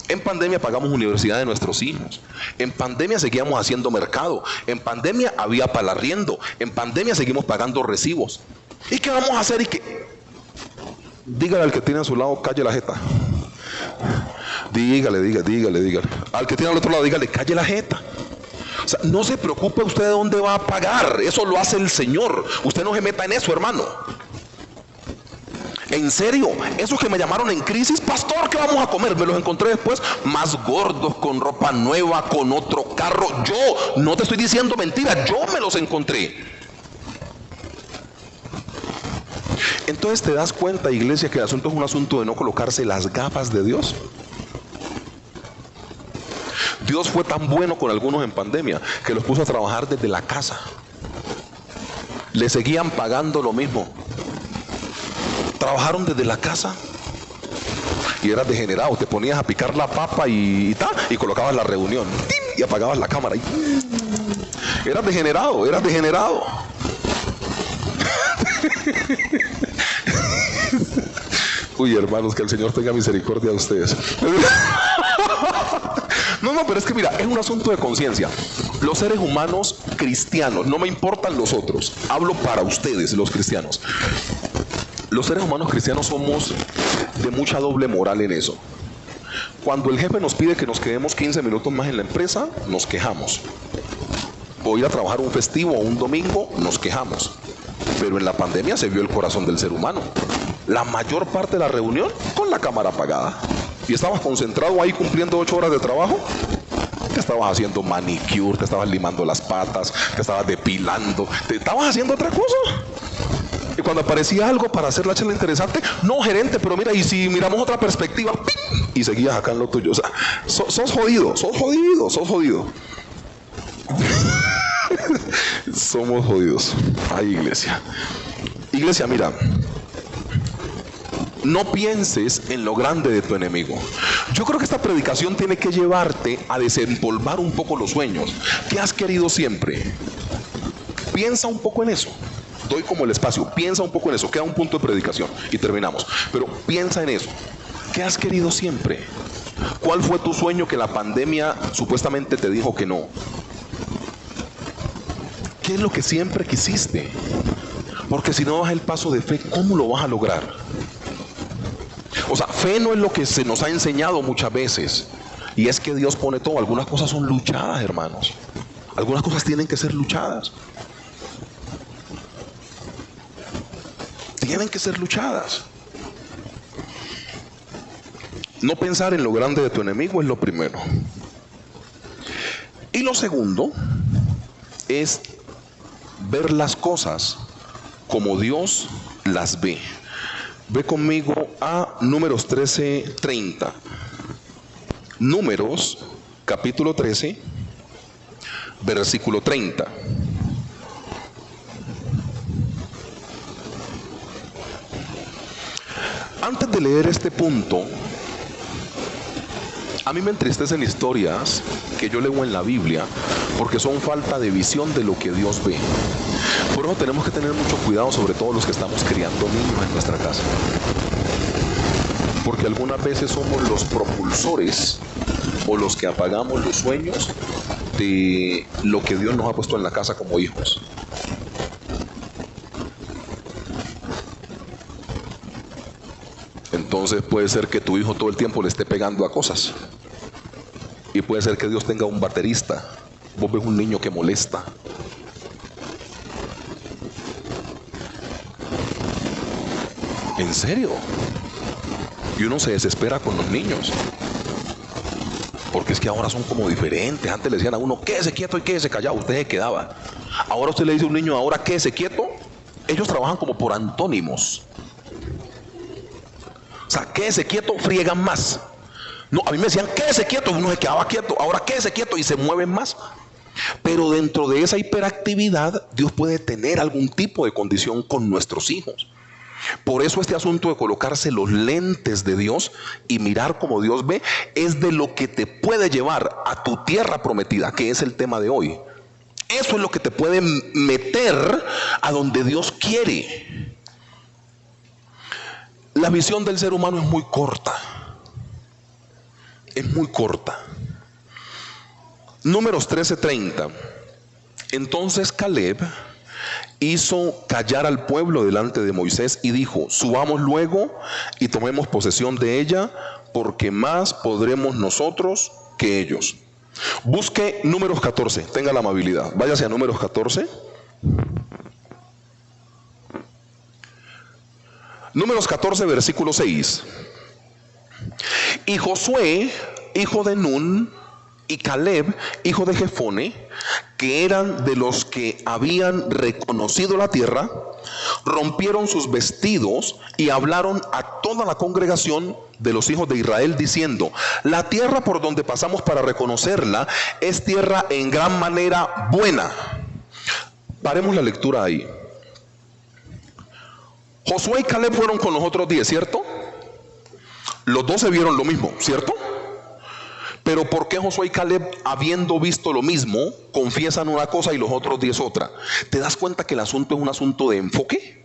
En pandemia pagamos universidad de nuestros hijos. En pandemia seguíamos haciendo mercado. En pandemia había palarriendo. En pandemia seguimos pagando recibos. ¿Y qué vamos a hacer? ¿Y qué? Dígale al que tiene a su lado, calle la jeta. Dígale. Al que tiene al otro lado, dígale, calle la jeta. O sea, no se preocupe usted de dónde va a pagar. Eso lo hace el Señor. Usted no se meta en eso, hermano. En serio, esos que me llamaron en crisis, pastor, ¿qué vamos a comer? Me los encontré después más gordos, con ropa nueva, con otro carro. Yo no te estoy diciendo mentira, yo me los encontré. Entonces te das cuenta, iglesia, que el asunto es un asunto de no colocarse las gafas de Dios. Dios fue tan bueno con algunos en pandemia que los puso a trabajar desde la casa. Le seguían pagando lo mismo. Trabajaron desde la casa y eras degenerado. Te ponías a picar la papa y colocabas la reunión y apagabas la cámara. Eras degenerado. Uy, hermanos, que el Señor tenga misericordia de ustedes. No, pero es que mira, es un asunto de conciencia. Los seres humanos cristianos, no me importan los otros, hablo para ustedes, los cristianos. Los seres humanos cristianos somos de mucha doble moral en eso. Cuando el jefe nos pide que nos quedemos 15 minutos más en la empresa, nos quejamos. O ir a trabajar un festivo o un domingo, nos quejamos. Pero en la pandemia se vio el corazón del ser humano. La mayor parte de la reunión con la cámara apagada. Y estabas concentrado ahí cumpliendo 8 horas de trabajo. Te estabas haciendo manicure, te estabas limando las patas, te estabas depilando, te estabas haciendo otra cosa. Y cuando aparecía algo para hacer la charla interesante, no, gerente, pero mira, y si miramos otra perspectiva, ¡ping! Y seguías acá en lo tuyo. O sea, sos jodido. Somos jodidos. Ay, iglesia. Iglesia, mira, no pienses en lo grande de tu enemigo. Yo creo que esta predicación tiene que llevarte a desempolvar un poco los sueños. ¿Qué has querido siempre? Piensa un poco en eso. Doy como el espacio, piensa un poco en eso. Queda un punto de predicación y terminamos. Pero piensa en eso. ¿Qué has querido siempre? ¿Cuál fue tu sueño que la pandemia supuestamente te dijo que no? ¿Qué es lo que siempre quisiste? Porque si no das el paso de fe, ¿cómo lo vas a lograr? O sea, fe no es lo que se nos ha enseñado muchas veces. Y es que Dios pone todo. Algunas cosas son luchadas, hermanos. Algunas cosas tienen que ser luchadas. Tienen que ser luchadas. No pensar en lo grande de tu enemigo es lo primero. Y lo segundo es ver las cosas como Dios las ve. Ve conmigo a Números 13:30. Números capítulo 13, versículo 30. Antes de leer este punto, a mí me entristecen historias que yo leo en la Biblia porque son falta de visión de lo que Dios ve. Por eso tenemos que tener mucho cuidado, sobre todo los que estamos criando niños en nuestra casa, porque algunas veces somos los propulsores o los que apagamos los sueños de lo que Dios nos ha puesto en la casa como hijos. Entonces puede ser que tu hijo todo el tiempo le esté pegando a cosas, y puede ser que Dios tenga un baterista. Vos ves un niño que molesta. ¿En serio? Y uno se desespera con los niños, porque es que ahora son como diferentes. Antes le decían a uno, quédese quieto y quédese callado, usted se quedaba. Ahora usted le dice a un niño, ahora quédese quieto. Ellos trabajan como por antónimos. O sea, quédese quieto, friegan más. No, a mí me decían, quédese quieto, y uno se quedaba quieto. Ahora quédese quieto y se mueven más. Pero dentro de esa hiperactividad, Dios puede tener algún tipo de condición con nuestros hijos. Por eso este asunto de colocarse los lentes de Dios y mirar como Dios ve es de lo que te puede llevar a tu tierra prometida, que es el tema de hoy. Eso es lo que te puede meter a donde Dios quiere. La visión del ser humano es muy corta. Es muy corta. Números 13:30. Entonces Caleb hizo callar al pueblo delante de Moisés y dijo, subamos luego y tomemos posesión de ella, porque más podremos nosotros que ellos. Busque Números 14, tenga la amabilidad, váyase a Números 14. Números 14, versículo 6. Y Josué, hijo de Nun, y Caleb, hijo de Jefone, que eran de los que habían reconocido la tierra, rompieron sus vestidos y hablaron a toda la congregación de los hijos de Israel diciendo, la tierra por donde pasamos para reconocerla es tierra en gran manera buena. Paremos la lectura ahí. Josué y Caleb fueron con los otros 10, ¿cierto? Los 12 vieron lo mismo, ¿cierto? Pero ¿por qué Josué y Caleb, habiendo visto lo mismo, confiesan una cosa y los otros 10 otra? ¿Te das cuenta que el asunto es un asunto de enfoque?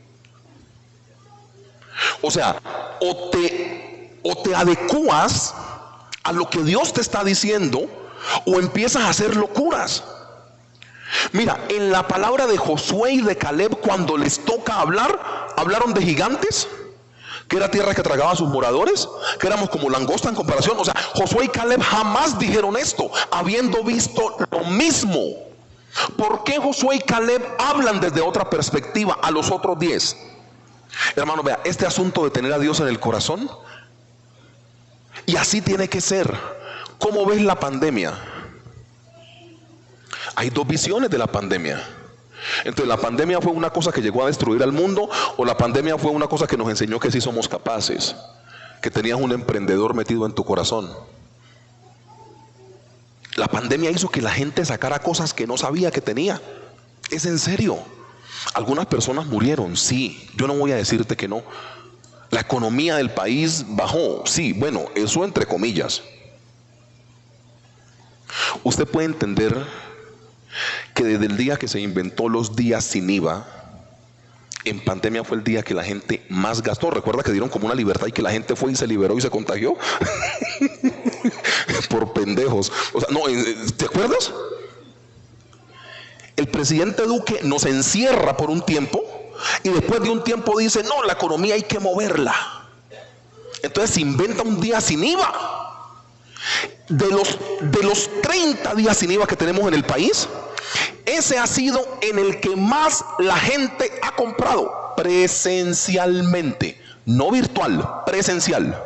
O sea, o te adecuas a lo que Dios te está diciendo, o empiezas a hacer locuras. Mira, en la palabra de Josué y de Caleb, cuando les toca hablar, hablaron de gigantes, que era tierra que tragaba a sus moradores, que éramos como langosta en comparación. O sea, Josué y Caleb jamás dijeron esto, habiendo visto lo mismo. ¿Por qué Josué y Caleb hablan desde otra perspectiva a los otros 10? Hermano, vea, este asunto de tener a Dios en el corazón, y así tiene que ser. ¿Cómo ves la pandemia? Hay dos visiones de la pandemia. Entonces, ¿la pandemia fue una cosa que llegó a destruir al mundo, o la pandemia fue una cosa que nos enseñó que sí somos capaces, que tenías un emprendedor metido en tu corazón? La pandemia hizo que la gente sacara cosas que no sabía que tenía. Es en serio. Algunas personas murieron, sí, yo no voy a decirte que no. La economía del país bajó, sí, bueno, eso entre comillas. Usted puede entender que desde el día que se inventó los días sin IVA, en pandemia fue el día que la gente más gastó. Recuerda que dieron como una libertad y que la gente fue y se liberó y se contagió por pendejos. O sea, no, ¿te acuerdas? El presidente Duque nos encierra por un tiempo y después de un tiempo dice, no, la economía hay que moverla. Entonces se inventa un día sin IVA. de los 30 días sin IVA que tenemos en el país, ese ha sido en el que más la gente ha comprado presencialmente, no virtual, presencial.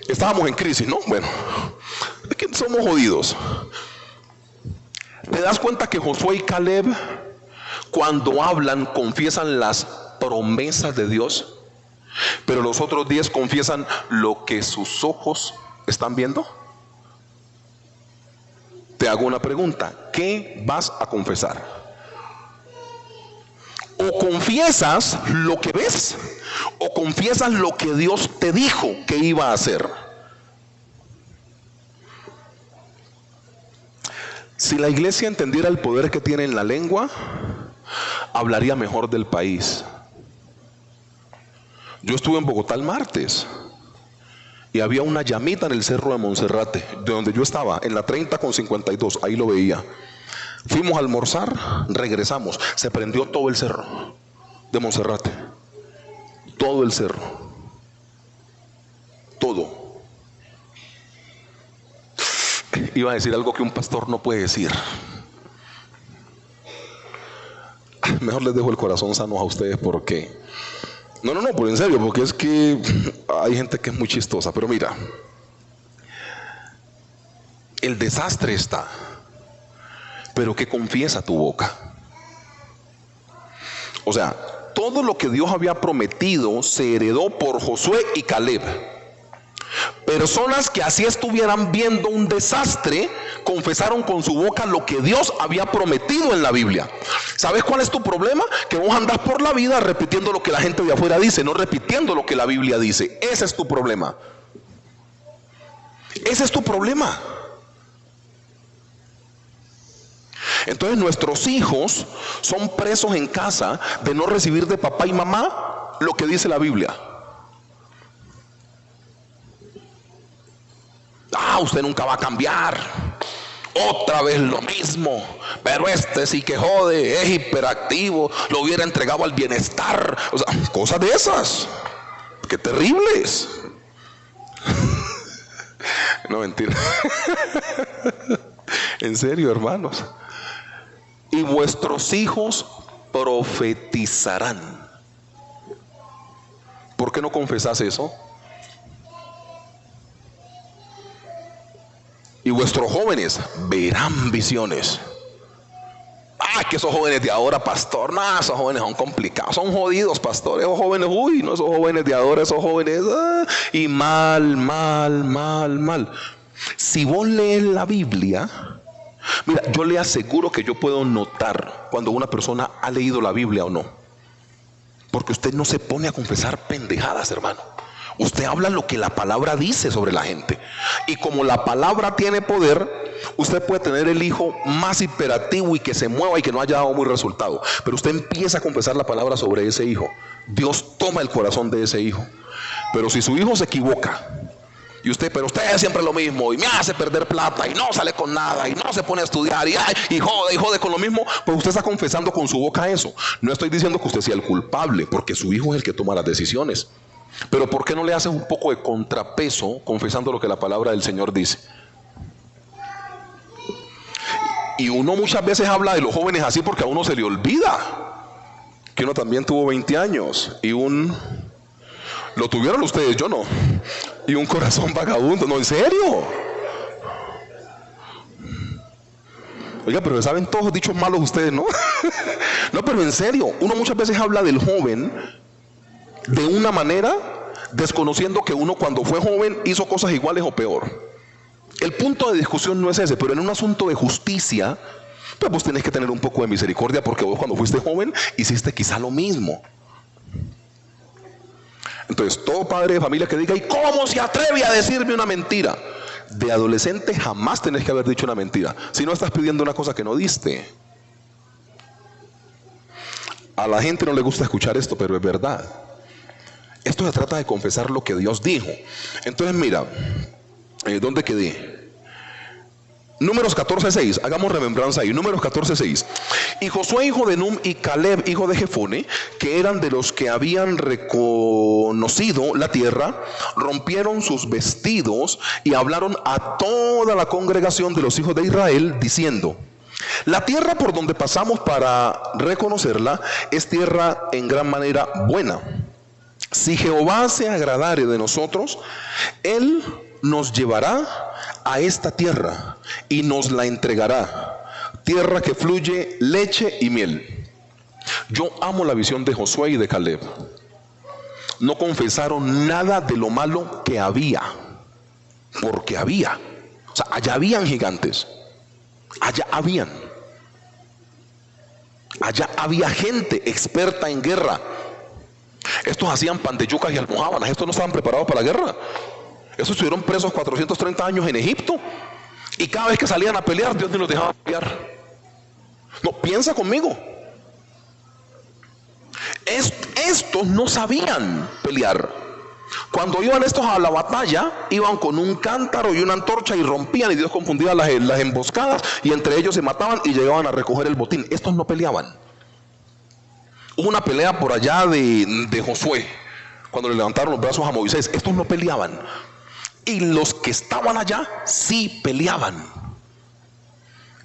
Estábamos en crisis, ¿no? Bueno, es que somos jodidos. ¿Te das cuenta que Josué y Caleb, cuando hablan, confiesan las promesas de Dios? Pero los otros 10 confiesan lo que sus ojos están viendo. Te hago una pregunta: ¿qué vas a confesar? O confiesas lo que ves, o confiesas lo que Dios te dijo que iba a hacer. Si la iglesia entendiera el poder que tiene en la lengua, hablaría mejor del país. Yo estuve en Bogotá el martes y había una llamita en el cerro de Monserrate, de donde yo estaba, en la 30 con 52, ahí lo veía. Fuimos a almorzar, regresamos, se prendió todo el cerro de Monserrate, todo el cerro, todo. Iba a decir algo que un pastor no puede decir. Mejor les dejo el corazón sano a ustedes porque... No, pero en serio, porque es que hay gente que es muy chistosa. Pero mira, el desastre está, pero ¿qué confiesa tu boca? O sea, todo lo que Dios había prometido se heredó por Josué y Caleb. Personas que así estuvieran viendo un desastre, confesaron con su boca lo que Dios había prometido en la Biblia. ¿Sabes cuál es tu problema? Que vos andás por la vida repitiendo lo que la gente de afuera dice, no repitiendo lo que la Biblia dice. Ese es tu problema. Ese es tu problema. Entonces nuestros hijos son presos en casa de no recibir de papá y mamá lo que dice la Biblia. Usted nunca va a cambiar, otra vez lo mismo, pero este sí que jode, es hiperactivo, lo hubiera entregado al bienestar. O sea, cosas de esas, qué terribles. No, mentira. En serio, hermanos. Y vuestros hijos profetizarán. ¿Por qué no confesás eso? Y vuestros jóvenes verán visiones. Que esos jóvenes de ahora, pastor, no, esos jóvenes son complicados, son jodidos, pastor. Esos jóvenes, no, esos jóvenes de ahora, esos jóvenes, y mal. Si vos lees la Biblia, mira, yo le aseguro que yo puedo notar cuando una persona ha leído la Biblia o no. Porque usted no se pone a confesar pendejadas, hermano. Usted habla lo que la palabra dice sobre la gente. Y como la palabra tiene poder, usted puede tener el hijo más hiperactivo y que se mueva y que no haya dado muy resultado. Pero usted empieza a confesar la palabra sobre ese hijo. Dios toma el corazón de ese hijo. Pero si su hijo se equivoca y pero usted es siempre lo mismo y me hace perder plata y no sale con nada y no se pone a estudiar y jode con lo mismo, pues usted está confesando con su boca eso. No estoy diciendo que usted sea el culpable, porque su hijo es el que toma las decisiones. Pero ¿por qué no le haces un poco de contrapeso confesando lo que la palabra del Señor dice? Y uno muchas veces habla de los jóvenes así porque a uno se le olvida que uno también tuvo 20 años y lo tuvieron ustedes, yo no, y un corazón vagabundo. No, en serio. Oiga, pero saben todos dichos malos ustedes, ¿no? No, pero en serio, uno muchas veces habla del joven de una manera, desconociendo que uno cuando fue joven hizo cosas iguales o peor. El punto de discusión no es ese, pero en un asunto de justicia, pues vos tenés que tener un poco de misericordia, porque vos cuando fuiste joven hiciste quizá lo mismo. Entonces, todo padre de familia que diga, ¿y cómo se atreve a decirme una mentira? De adolescente jamás tenés que haber dicho una mentira, si no estás pidiendo una cosa que no diste. A la gente no le gusta escuchar esto, pero es verdad. Esto se trata de confesar lo que Dios dijo. Entonces mira, ¿dónde quedé? Números 14:6, hagamos remembranza ahí. Números 14:6. Y Josué hijo de Nun y Caleb hijo de Jefone, que eran de los que habían reconocido la tierra, rompieron sus vestidos y hablaron a toda la congregación de los hijos de Israel, diciendo: la tierra por donde pasamos para reconocerla es tierra en gran manera buena. Si Jehová se agradare de nosotros, Él nos llevará a esta tierra y nos la entregará, tierra que fluye leche y miel. Yo amo la visión de Josué y de Caleb. No confesaron nada de lo malo que había, porque había. O sea, allá habían gigantes, allá había gente experta en guerra. Estos hacían pan de yucas y almojábanas. Estos no estaban preparados para la guerra. Estos estuvieron presos 430 años en Egipto, y cada vez que salían a pelear, Dios ni los dejaba pelear. No, piensa conmigo. Estos no sabían pelear. Cuando iban estos a la batalla, iban con un cántaro y una antorcha y rompían, y Dios confundía las emboscadas, y entre ellos se mataban y llegaban a recoger el botín. Estos no peleaban. Hubo una pelea por allá de Josué, cuando le levantaron los brazos a Moisés. Estos no peleaban. Y los que estaban allá sí peleaban.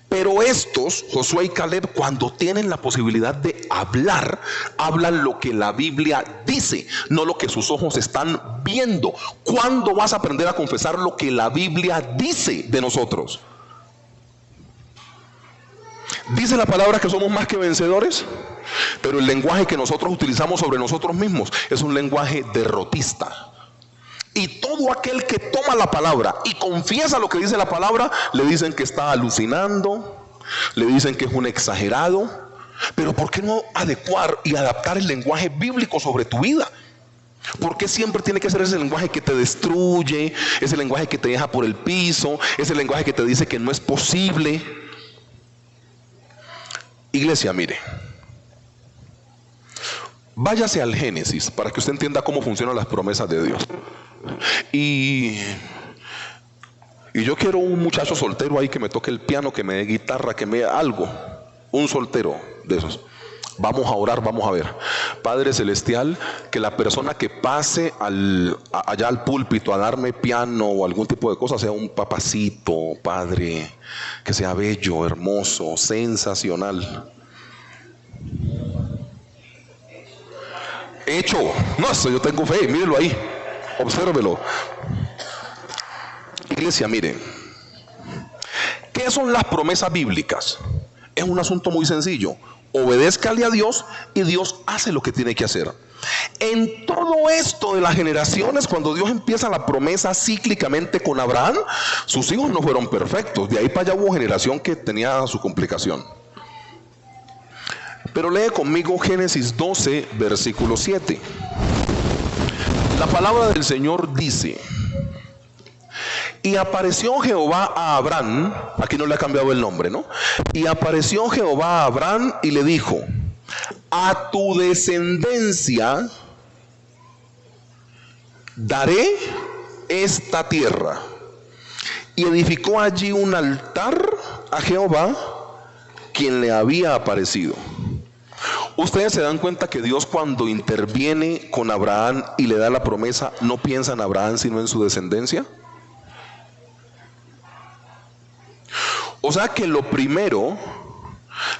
Pero estos, Josué y Caleb, cuando tienen la posibilidad de hablar, hablan lo que la Biblia dice, no lo que sus ojos están viendo. ¿Cuándo vas a aprender a confesar lo que la Biblia dice de nosotros? Dice la palabra que somos más que vencedores, pero el lenguaje que nosotros utilizamos sobre nosotros mismos es un lenguaje derrotista. Y todo aquel que toma la palabra y confiesa lo que dice la palabra, le dicen que está alucinando, le dicen que es un exagerado. Pero ¿por qué no adecuar y adaptar el lenguaje bíblico sobre tu vida? ¿Por qué siempre tiene que ser ese lenguaje que te destruye, ese lenguaje que te deja por el piso, ese lenguaje que te dice que no es posible? Iglesia, mire, váyase al Génesis para que usted entienda cómo funcionan las promesas de Dios. Y yo quiero un muchacho soltero ahí que me toque el piano, que me dé guitarra, que me dé algo. Un soltero de esos. Vamos a orar, vamos a ver. Padre Celestial, que la persona que pase allá al púlpito a darme piano o algún tipo de cosa sea un papacito, Padre, que sea bello, hermoso, sensacional. Hecho. No, eso yo tengo fe, mírelo ahí. Obsérvelo. Iglesia, miren, ¿qué son las promesas bíblicas? Es un asunto muy sencillo. Obedézcale a Dios y Dios hace lo que tiene que hacer. En todo esto de las generaciones, cuando Dios empieza la promesa cíclicamente con Abraham, sus hijos no fueron perfectos. De ahí para allá hubo generación que tenía su complicación. Pero lee conmigo Génesis 12, versículo 7. La palabra del Señor dice: y apareció Jehová a Abraham, aquí no le ha cambiado el nombre, ¿no? Y apareció Jehová a Abraham y le dijo: a tu descendencia daré esta tierra. Y edificó allí un altar a Jehová, quien le había aparecido. Ustedes se dan cuenta que Dios, cuando interviene con Abraham y le da la promesa, no piensa en Abraham sino en su descendencia. O sea que lo primero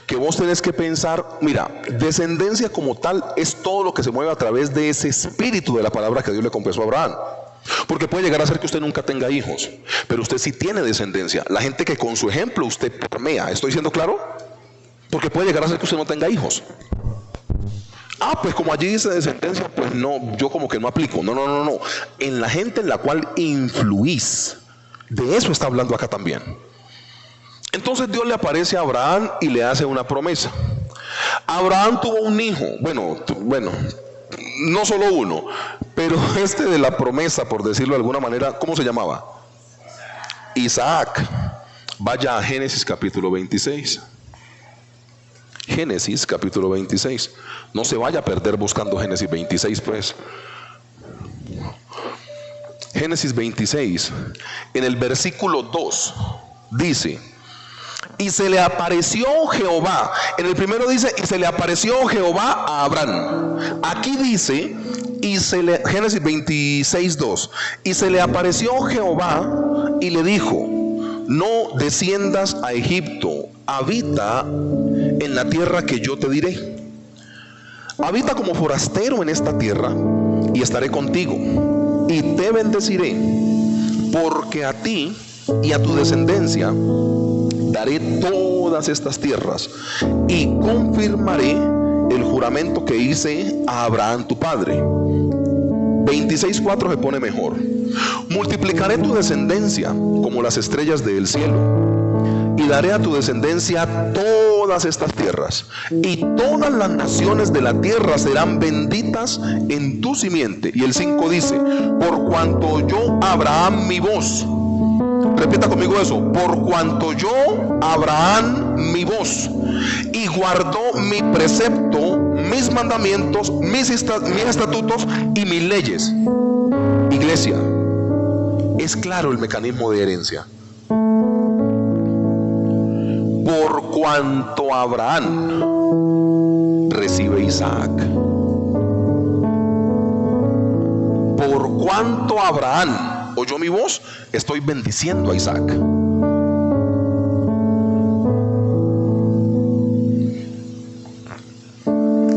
que vos tenés que pensar, mira, descendencia como tal es todo lo que se mueve a través de ese espíritu de la palabra que Dios le confesó a Abraham. Porque puede llegar a ser que usted nunca tenga hijos, pero usted sí tiene descendencia. La gente que con su ejemplo usted permea. ¿Estoy siendo claro? Porque puede llegar a ser que usted no tenga hijos. Pues como allí dice descendencia, pues no, yo como que no aplico. No. En la gente en la cual influís, de eso está hablando acá también. Entonces Dios le aparece a Abraham y le hace una promesa. Abraham tuvo un hijo, bueno, no solo uno, pero este de la promesa, por decirlo de alguna manera, ¿cómo se llamaba? Isaac. Vaya a Génesis capítulo 26. Génesis capítulo 26. No se vaya a perder buscando Génesis 26, pues. Génesis 26, en el versículo 2. dice: y se le apareció Jehová. En el primero dice: y se le apareció Jehová a Abraham. Aquí dice: Génesis 26:2, y se le apareció Jehová y le dijo: no desciendas a Egipto, habita en la tierra que yo te diré. Habita como forastero en esta tierra, y estaré contigo, y te bendeciré, porque a ti y a tu descendencia daré todas estas tierras, y confirmaré el juramento que hice a Abraham tu padre. 26:4 se pone mejor. Multiplicaré tu descendencia como las estrellas del cielo, y daré a tu descendencia todas estas tierras, y todas las naciones de la tierra serán benditas en tu simiente. Y el 5 dice: por cuanto yo Abraham mi voz. Repita conmigo eso: por cuanto yo Abraham mi voz, y guardó mi precepto, mis mandamientos, mis estatutos y mis leyes. Iglesia, es claro el mecanismo de herencia. Por cuanto Abraham recibe Isaac. Por cuanto Abraham oyó mi voz, estoy bendiciendo a Isaac.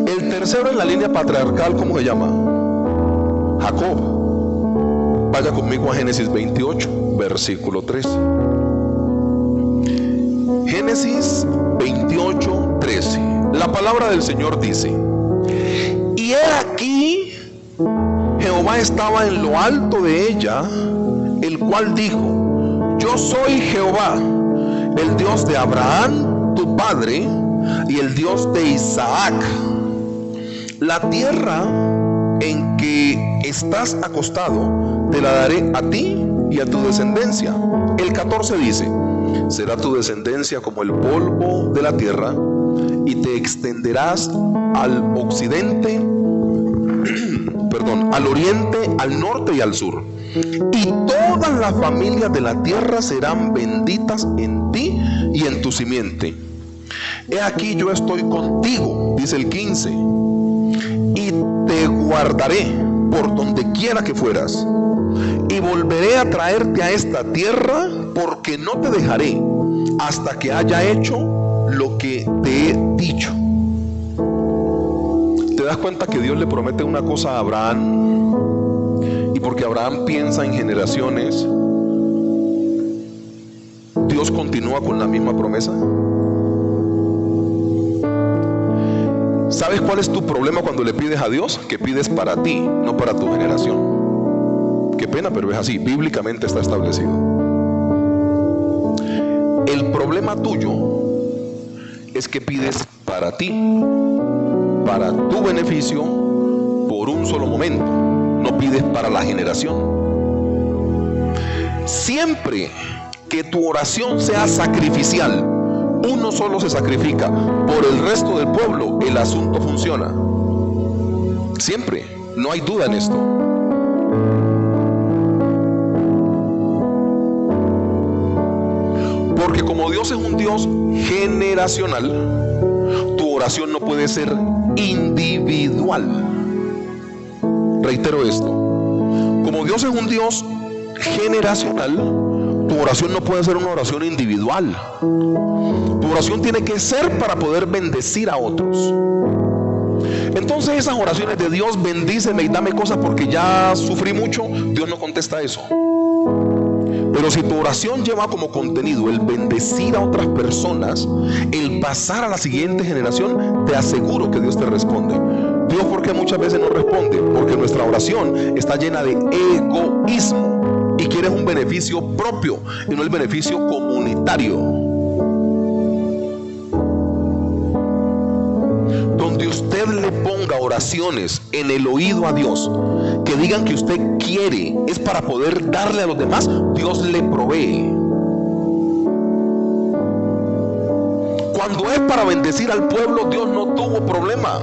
El tercero en la línea patriarcal, ¿cómo se llama? Jacob. Vaya conmigo a Génesis 28, versículo 13. Génesis 28, 13. La palabra del Señor dice: y he aquí, Jehová estaba en lo alto de ella, el cual dijo: yo soy Jehová, el Dios de Abraham tu padre, y el Dios de Isaac. La tierra en que estás acostado te la daré a ti y a tu descendencia. El 14 dice: será tu descendencia como el polvo de la tierra, y te extenderás al occidente, al oriente, al norte y al sur. Y todas las familias de la tierra serán benditas en ti y en tu simiente. He aquí yo estoy contigo, dice el 15, y te guardaré por donde quiera que fueras, y volveré a traerte a esta tierra, porque no te dejaré hasta que haya hecho lo que te he dicho. ¿Te das cuenta que Dios le promete una cosa a Abraham? Y porque Abraham piensa en generaciones, Dios continúa con la misma promesa. ¿Sabes cuál es tu problema cuando le pides a Dios? Que pides para ti, no para tu generación. Qué pena, pero es así, bíblicamente está establecido. El problema tuyo es que pides para ti, para tu beneficio, por un solo momento. No pides para la generación. Siempre que tu oración sea sacrificial, uno solo se sacrifica por el resto del pueblo, el asunto funciona. Siempre, no hay duda en esto. Porque como Dios es un Dios generacional, tu oración no puede ser individual. Reitero esto: como Dios es un Dios generacional, tu oración no puede ser una oración individual. Tu oración tiene que ser para poder bendecir a otros. Entonces esas oraciones de Dios, bendíceme y dame cosas porque ya sufrí mucho, Dios no contesta eso. Pero si tu oración lleva como contenido el bendecir a otras personas, el pasar a la siguiente generación, te aseguro que Dios te responde. Dios, ¿por qué muchas veces no responde? Porque nuestra oración está llena de egoísmo y quieres un beneficio propio y no el beneficio comunitario. Donde usted le ponga oraciones en el oído a Dios que digan que usted quiere, es para poder darle a los demás, Dios le provee. Cuando es para bendecir al pueblo, Dios no tuvo problema.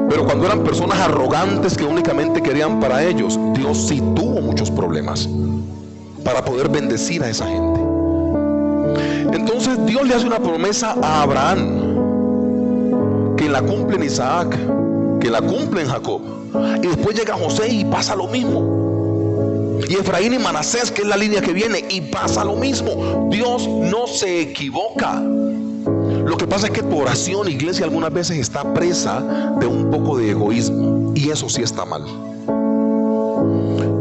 Pero cuando eran personas arrogantes que únicamente querían para ellos, Dios sí tuvo muchos problemas. para poder bendecir a esa gente. Entonces Dios le hace una promesa a Abraham, que la cumple en Isaac, que la cumple en Jacob, y después llega José y pasa lo mismo, y Efraín y Manasés, que es la línea que viene, y pasa lo mismo. Dios no se equivoca. Lo que pasa es que tu oración, iglesia, algunas veces está presa de un poco de egoísmo, y eso sí está mal.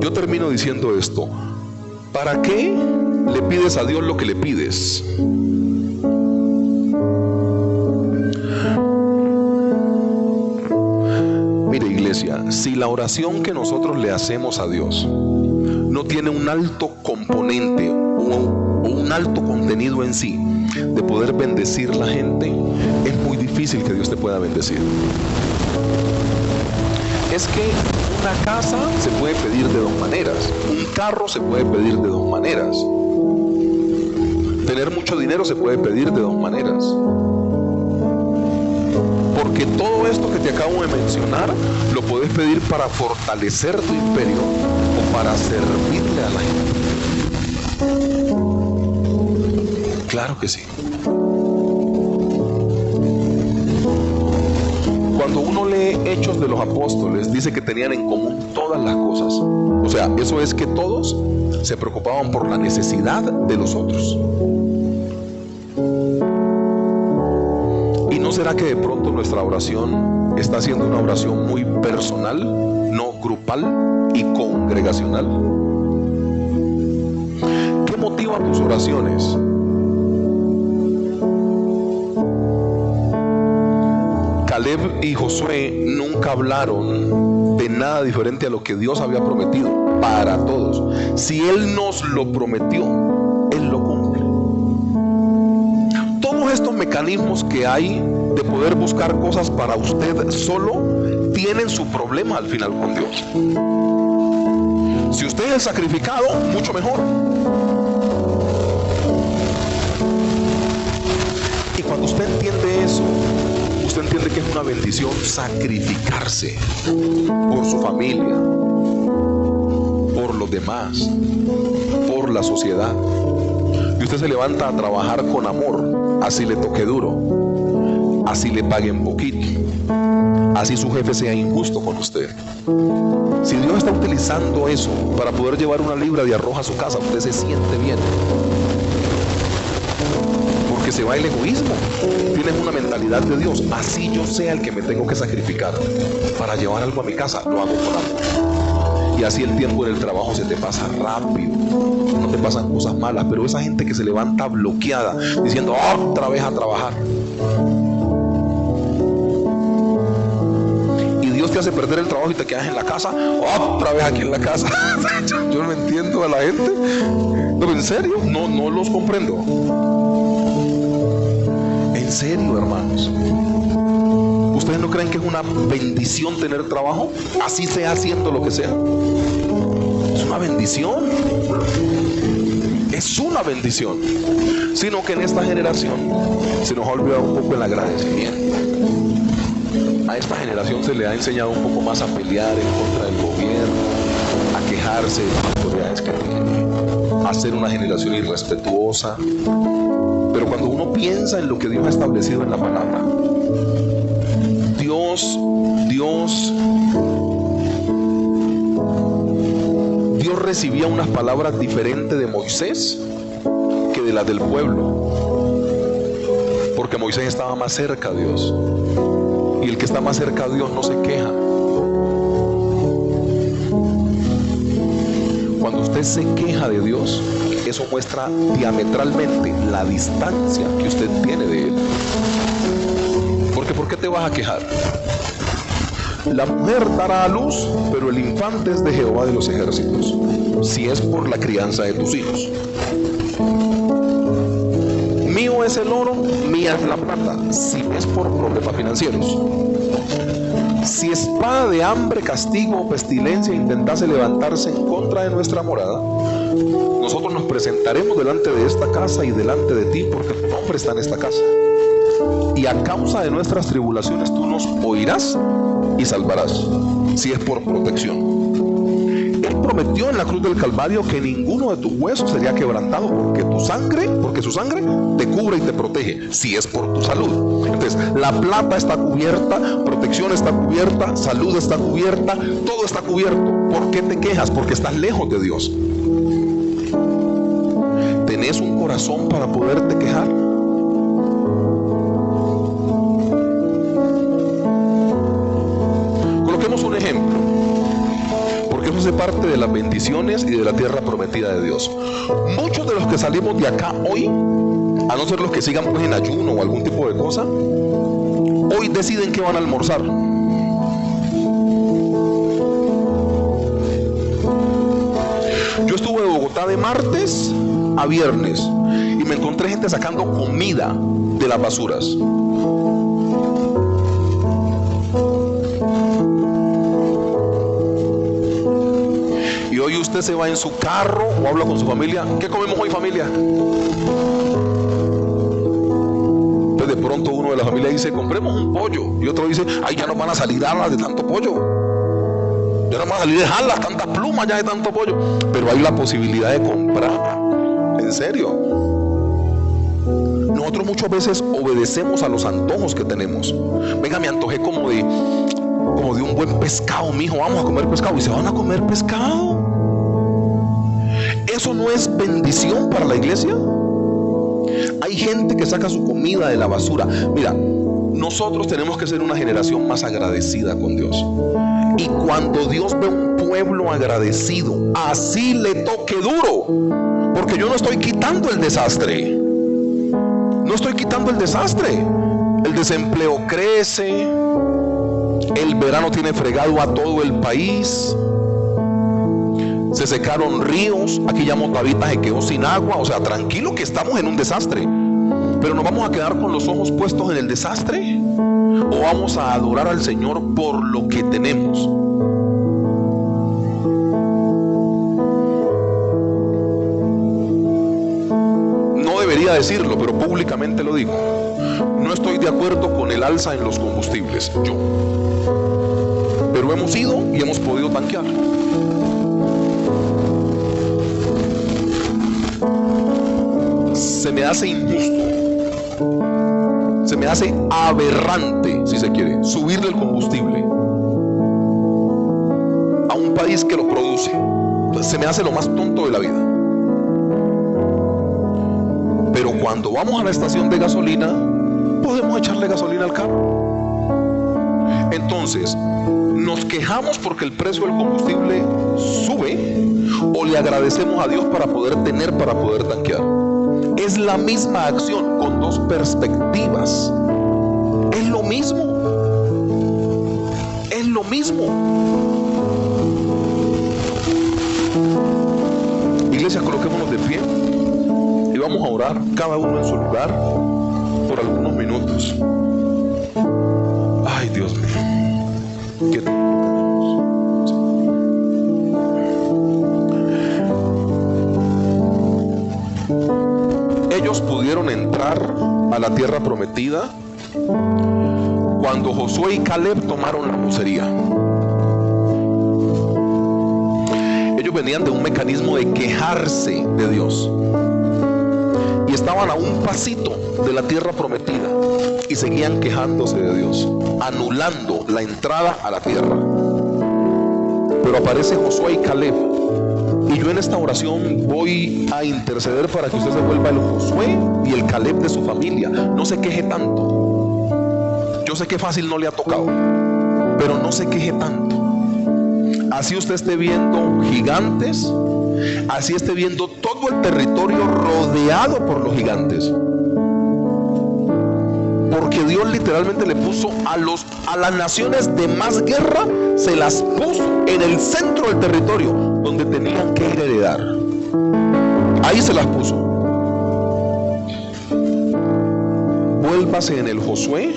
Yo termino diciendo esto: ¿para qué le pides a Dios lo que le pides? Mire, iglesia, si la oración que nosotros le hacemos a Dios no tiene un alto componente o un alto contenido en sí de poder bendecir la gente, es muy difícil que Dios te pueda bendecir. Es que una casa se puede pedir de dos maneras, un carro se puede pedir de dos maneras, tener mucho dinero se puede pedir de dos maneras, porque todo esto que te acabo de mencionar lo puedes pedir para fortalecer tu imperio o para servirle a la gente. Claro que sí. Cuando uno lee Hechos de los Apóstoles, dice que tenían en común todas las cosas. O sea, eso es que todos se preocupaban por la necesidad de los otros. ¿Y no será que de pronto nuestra oración está siendo una oración muy personal, no grupal y congregacional? ¿Qué motiva tus oraciones? Caleb y Josué nunca hablaron de nada diferente a lo que Dios había prometido para todos. Si Él nos lo prometió, Él lo cumple. Todos estos mecanismos que hay de poder buscar cosas para usted solo tienen su problema al final con Dios. Si usted es sacrificado, mucho mejor. Y cuando usted entiende eso, usted entiende que es una bendición sacrificarse por su familia, por los demás, por la sociedad. Y usted se levanta a trabajar con amor, así le toque duro, así le paguen poquito, así su jefe sea injusto con usted. Si Dios está utilizando eso para poder llevar una libra de arroz a su casa, usted se siente bien. Que se va el egoísmo. Tienes una mentalidad de Dios: así yo sea el que me tengo que sacrificar para llevar algo a mi casa, lo hago con amor. Y así el tiempo en el trabajo se te pasa rápido, no te pasan cosas malas. Pero esa gente que se levanta bloqueada diciendo otra vez a trabajar, y Dios te hace perder el trabajo y te quedas en la casa, otra vez aquí en la casa. Yo no entiendo a la gente. No, en serio, no los comprendo. En serio, hermanos, ¿ustedes no creen que es una bendición tener trabajo? Así sea haciendo lo que sea. Es una bendición. Es una bendición. Sino que en esta generación se nos ha olvidado un poco el agradecimiento. A esta generación se le ha enseñado un poco más a pelear en contra del gobierno, a quejarse de las autoridades que tiene, a ser una generación irrespetuosa. Pero cuando uno piensa en lo que Dios ha establecido en la palabra, Dios recibía unas palabras diferentes de Moisés que de las del pueblo, porque Moisés estaba más cerca a Dios, y el que está más cerca a Dios no se queja. Cuando usted se queja de Dios, eso muestra diametralmente la distancia que usted tiene de Él. Porque ¿por qué te vas a quejar? La mujer dará a luz, pero el infante es de Jehová de los ejércitos, si es por la crianza de tus hijos. Mío es el oro, mía es la plata, si es por problemas financieros. Si espada de hambre, castigo o pestilencia intentase levantarse en contra de nuestra morada, nosotros nos presentaremos delante de esta casa y delante de ti, porque tu nombre está en esta casa. Y a causa de nuestras tribulaciones tú nos oirás y salvarás, si es por protección. también prometió en la cruz del Calvario que ninguno de tus huesos sería quebrantado, porque su sangre te cubre y te protege, si es por tu salud. Entonces, la plata está cubierta, protección está cubierta, salud está cubierta, todo está cubierto. ¿Por qué te quejas? Porque estás lejos de Dios. ¿Tenés un corazón para poderte quejar? Coloquemos un ejemplo, porque eso hace parte de las bendiciones y de la tierra prometida de Dios. Muchos de los que salimos de acá hoy, a no ser los que sigan pues en ayuno o algún tipo de cosa, hoy deciden que van a almorzar. Yo estuve de Bogotá de martes a viernes y me encontré gente sacando comida de las basuras. Y hoy usted se va en su carro o habla con su familia. ¿Qué comemos hoy, familia? Entonces de pronto uno de la familia dice, compremos un pollo. Y otro dice, ay, ya no van a salir alas de tanto pollo. Ya no van a salir de alas, tantas plumas ya de tanto pollo. Pero hay la posibilidad de comprar. En serio. Nosotros muchas veces obedecemos a los antojos que tenemos. Venga, me antojé como de un buen pescado, mijo, vamos a comer pescado. Y se van a comer pescado. ¿Eso no es bendición para la iglesia? Hay gente que saca su comida de la basura. Mira, nosotros tenemos que ser una generación más agradecida con Dios. Y cuando Dios ve un pueblo agradecido, así le toque duro, porque yo no estoy quitando el desastre. No estoy quitando el desastre. El desempleo crece. El verano tiene fregado a todo el país. Se secaron ríos. Aquí ya Motavita se quedó sin agua. O sea, tranquilo que estamos en un desastre. Pero ¿nos vamos a quedar con los ojos puestos en el desastre? ¿O vamos a adorar al Señor por lo que tenemos? No debería decirlo, pero públicamente lo digo. No estoy de acuerdo con el alza en los combustibles, yo. Pero hemos ido y hemos podido tanquear. Se me hace injusto, se me hace aberrante, si se quiere, subirle el combustible a un país que lo produce. Se me hace lo más tonto de la vida. Pero cuando vamos a la estación de gasolina, podemos echarle gasolina al carro. Entonces, ¿nos quejamos porque el precio del combustible sube o le agradecemos a Dios para poder tener, para poder tanquear? Es la misma acción con dos perspectivas. Es lo mismo. Es lo mismo. Iglesia, coloquémonos de pie y vamos a orar cada uno en su lugar por algunos minutos. Ay, Dios mío. ¿Qué tenemos? Ellos pudieron entrar a la tierra prometida cuando Josué y Caleb tomaron la vocería. Ellos venían de un mecanismo de quejarse de Dios y estaban a un pasito de la tierra prometida y seguían quejándose de Dios, anulando la entrada a la tierra. Pero aparece Josué y Caleb. Y yo en esta oración voy a interceder para que usted se vuelva el Josué y el Caleb de su familia. No se queje tanto. Yo sé que fácil no le ha tocado, pero no se queje tanto. Así usted esté viendo gigantes, así esté viendo todo el territorio rodeado por los gigantes. Porque Dios literalmente le puso a las naciones de más guerra, se las puso en el centro del territorio donde tenían que ir a heredar. Ahí se las puso. Vuélvase en el Josué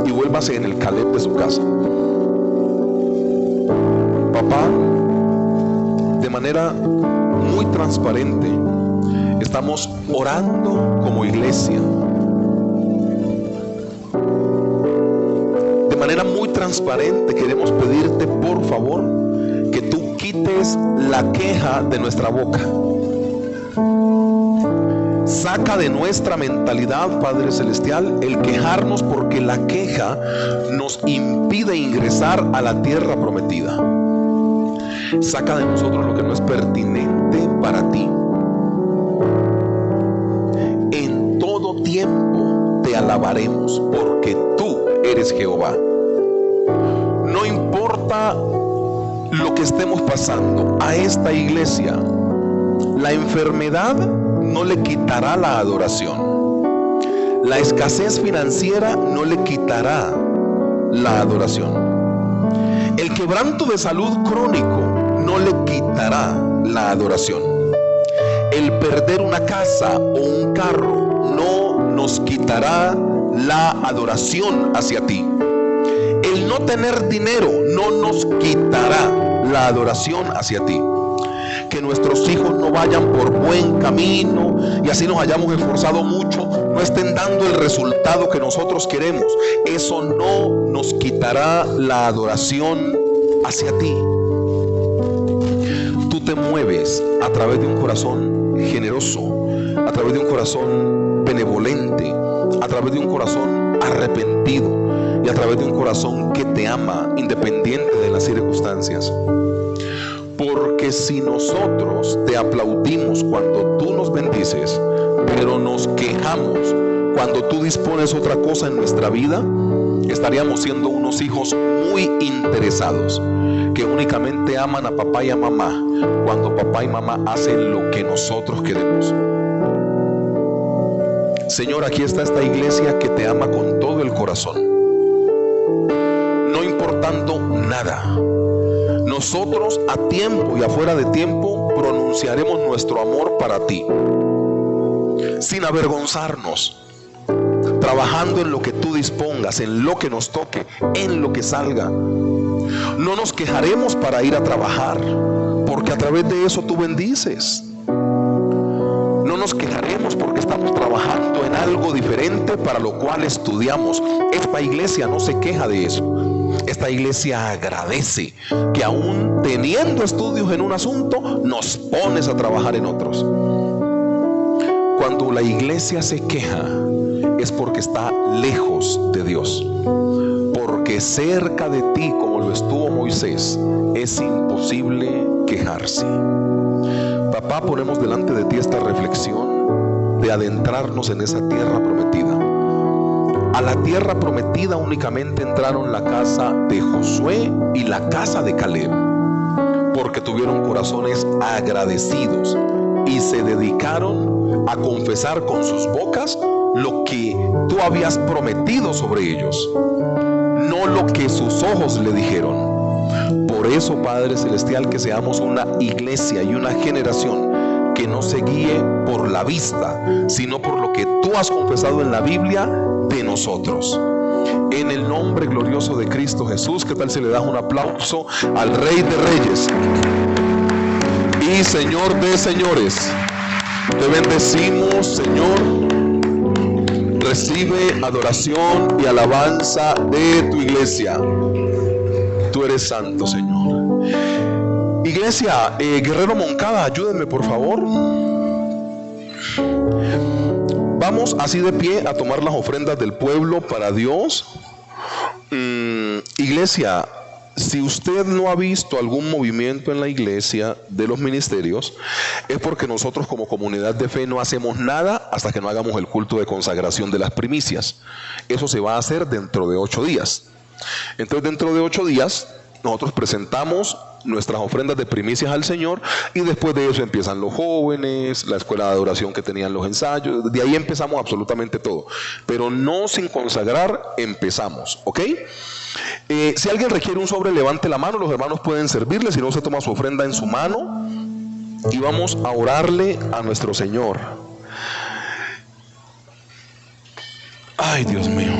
y vuélvase en el Caleb de su casa. Papá, de manera muy transparente estamos orando como iglesia. De manera muy transparente queremos pedirte, por favor, que tú quites quites la queja de nuestra boca. Saca de nuestra mentalidad, Padre Celestial, el quejarnos, porque la queja nos impide ingresar a la tierra prometida. Saca de nosotros lo que no es pertinente para ti. En todo tiempo te alabaremos, porque tú eres Jehová. No importa lo que estemos pasando, a esta iglesia la enfermedad no le quitará la adoración. La escasez financiera no le quitará la adoración. El quebranto de salud crónico no le quitará la adoración. El perder una casa o un carro no nos quitará la adoración hacia ti. El no tener dinero no nos quitará la adoración hacia ti. Que nuestros hijos no vayan por buen camino y así nos hayamos esforzado mucho, no estén dando el resultado que nosotros queremos, eso no nos quitará la adoración hacia ti. Tú te mueves a través de un corazón generoso, a través de un corazón benevolente, a través de un corazón arrepentido y a través de un corazón que te ama independiente de las circunstancias. Porque si nosotros te aplaudimos cuando tú nos bendices, pero nos quejamos cuando tú dispones otra cosa en nuestra vida, estaríamos siendo unos hijos muy interesados, que únicamente aman a papá y a mamá cuando papá y mamá hacen lo que nosotros queremos. Señor, aquí está esta iglesia que te ama con todo el corazón, no importando nada. Nosotros, a tiempo y afuera de tiempo, pronunciaremos nuestro amor para ti, sin avergonzarnos, trabajando en lo que tú dispongas, en lo que nos toque, en lo que salga. No nos quejaremos para ir a trabajar, porque a través de eso tú bendices. No nos quejaremos porque estamos trabajando en algo diferente para lo cual estudiamos. Esta iglesia no se queja de eso. Esta iglesia agradece que aún teniendo estudios en un asunto, nos pones a trabajar en otros. Cuando la iglesia se queja, es porque está lejos de Dios. Porque cerca de ti, como lo estuvo Moisés, es imposible quejarse. Papá, ponemos delante de ti esta reflexión de adentrarnos en esa tierra prometida. A la tierra prometida únicamente entraron la casa de Josué y la casa de Caleb, porque tuvieron corazones agradecidos y se dedicaron a confesar con sus bocas lo que tú habías prometido sobre ellos, no lo que sus ojos le dijeron. Por eso, Padre Celestial, que seamos una iglesia y una generación que no se guíe por la vista, sino por lo que tú has confesado en la Biblia de nosotros. En el nombre glorioso de Cristo Jesús, ¿qué tal si le das un aplauso al Rey de Reyes y Señor de Señores? Te bendecimos, Señor. Recibe adoración y alabanza de tu iglesia. Tú eres santo, Señor. Iglesia, Guerrero Moncada, ayúdenme por favor. Vamos así de pie a tomar las ofrendas del pueblo para Dios. Iglesia, si usted no ha visto algún movimiento en la iglesia de los ministerios, es porque nosotros como comunidad de fe no hacemos nada hasta que no hagamos el culto de consagración de las primicias. Eso se va a hacer dentro de 8 días. Entonces, dentro de 8 días nosotros presentamos nuestras ofrendas de primicias al Señor, y después de eso empiezan los jóvenes, la escuela de adoración que tenían los ensayos. De ahí empezamos absolutamente todo, pero no sin consagrar empezamos, ¿ok? Si alguien requiere un sobre, levante la mano, los hermanos pueden servirle. Si no, se toma su ofrenda en su mano y vamos a orarle a nuestro Señor. Ay, Dios mío.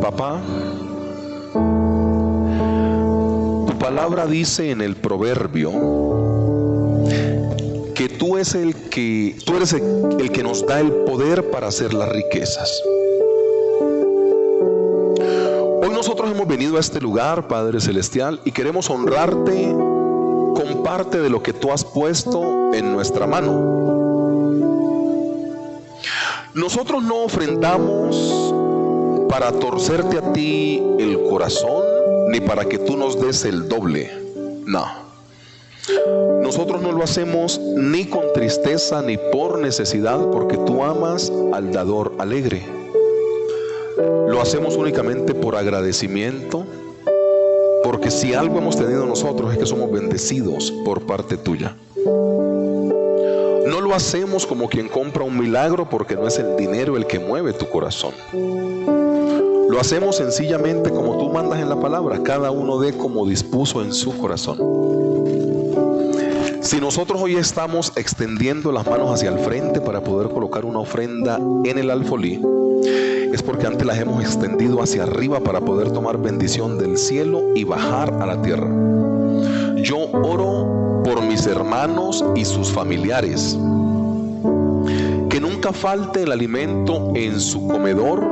Papá, tu palabra dice en el proverbio que tú eres el que nos da el poder para hacer las riquezas. nosotros hemos venido a este lugar, Padre Celestial, y queremos honrarte con parte de lo que tú has puesto en nuestra mano. Nosotros no ofrendamos para torcerte a ti el corazón, ni para que tú nos des el doble. No. Nosotros no lo hacemos ni con tristeza ni por necesidad, porque tú amas al dador alegre. Lo hacemos únicamente por agradecimiento, porque si algo hemos tenido nosotros es que somos bendecidos por parte tuya. No lo hacemos como quien compra un milagro, porque no es el dinero el que mueve tu corazón. Lo hacemos sencillamente como tú mandas en la palabra: cada uno dé como dispuso en su corazón. Si nosotros hoy estamos extendiendo las manos hacia el frente para poder colocar una ofrenda en el alfolí, es porque antes las hemos extendido hacia arriba para poder tomar bendición del cielo y bajar a la tierra. Yo oro por mis hermanos y sus familiares, que nunca falte el alimento en su comedor,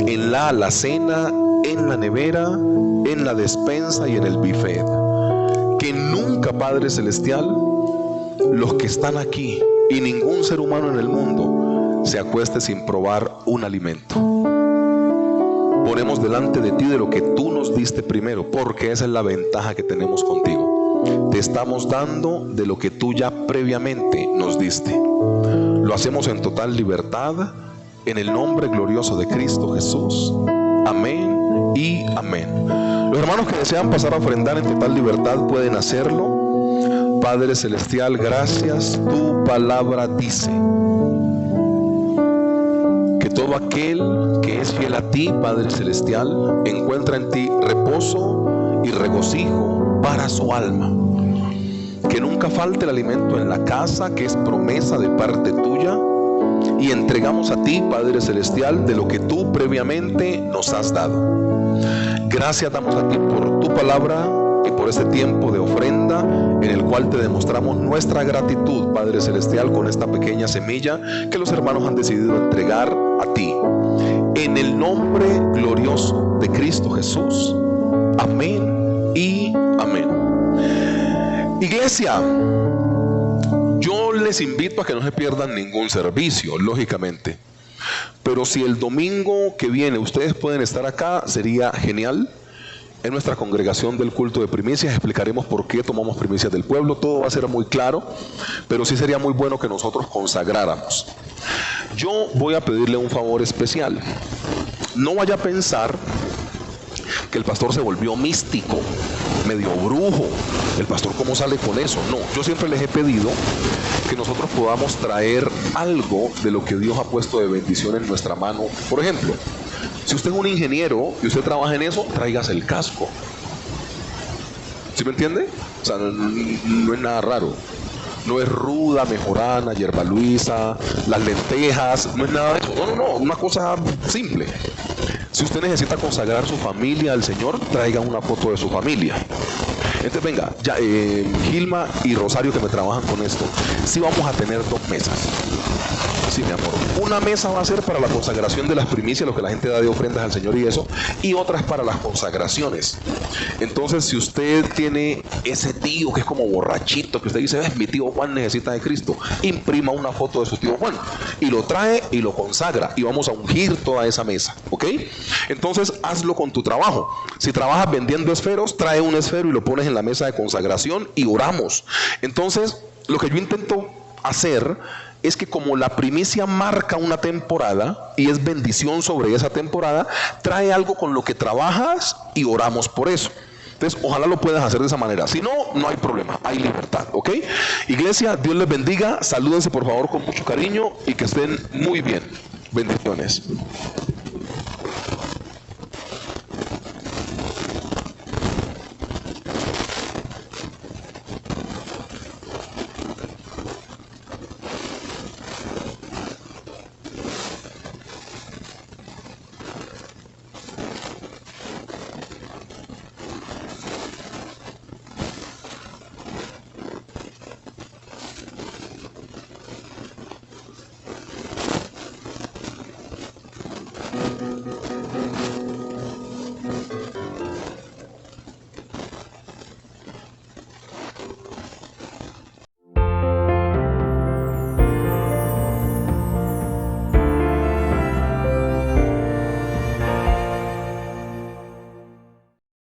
en la alacena, en la nevera, en la despensa y en el buffet. Que nunca, Padre Celestial, los que están aquí y ningún ser humano en el mundo se acueste sin probar un alimento. Ponemos delante de ti de lo que tú nos diste primero, porque esa es la ventaja que tenemos contigo. Te estamos dando de lo que tú ya previamente nos diste. Lo hacemos en total libertad, en el nombre glorioso de Cristo Jesús. Amén y amén. Los hermanos que desean pasar a ofrendar en total libertad pueden hacerlo. Padre Celestial, gracias. Tu palabra dice que todo aquel que es fiel a ti, Padre Celestial, encuentra en ti reposo y regocijo para su alma. Que nunca falte el alimento en la casa, que es promesa de parte tuya, y entregamos a ti, Padre Celestial, de lo que tú previamente nos has dado. Gracias damos a ti por tu palabra y por este tiempo de ofrenda en el cual te demostramos nuestra gratitud, Padre Celestial, con esta pequeña semilla que los hermanos han decidido entregar a ti. En el nombre glorioso de Cristo Jesús. Amén y amén. Iglesia, yo les invito a que no se pierdan ningún servicio, lógicamente. Pero si el domingo que viene ustedes pueden estar acá, sería genial. En nuestra congregación del culto de primicias explicaremos por qué tomamos primicias del pueblo. Todo va a ser muy claro, pero sí sería muy bueno que nosotros consagráramos. Yo voy a pedirle un favor especial. No vaya a pensar que el pastor se volvió místico, medio brujo. El pastor, ¿cómo sale con eso? No, yo siempre les he pedido que nosotros podamos traer algo de lo que Dios ha puesto de bendición en nuestra mano. Por ejemplo, si usted es un ingeniero y usted trabaja en eso, tráigase el casco. ¿Sí me entiende? O sea, no es nada raro. No es ruda, mejorana, hierba luisa, las lentejas, no es nada de eso. No, una cosa simple. Si usted necesita consagrar su familia al Señor, traiga una foto de su familia. Entonces venga, ya, Gilma y Rosario, que me trabajan con esto, sí vamos a tener 2 mesas. Sí, mi amor. Una mesa va a ser para la consagración de las primicias, lo que la gente da de ofrendas al Señor y eso, y otra es para las consagraciones. Entonces, si usted tiene ese tío que es como borrachito, que usted dice, mi tío Juan necesita de Cristo, imprima una foto de su tío Juan y lo trae y lo consagra, y vamos a ungir toda esa mesa, ¿ok? Entonces, hazlo con tu trabajo. Si trabajas vendiendo esferos, trae un esfero y lo pones en la mesa de consagración y oramos. Entonces, lo que yo intento hacer es que, como la primicia marca una temporada y es bendición sobre esa temporada, trae algo con lo que trabajas y oramos por eso. Entonces, ojalá lo puedas hacer de esa manera. Si no, no hay problema, hay libertad, ¿ok? Iglesia, Dios les bendiga. Salúdense por favor con mucho cariño y que estén muy bien. Bendiciones.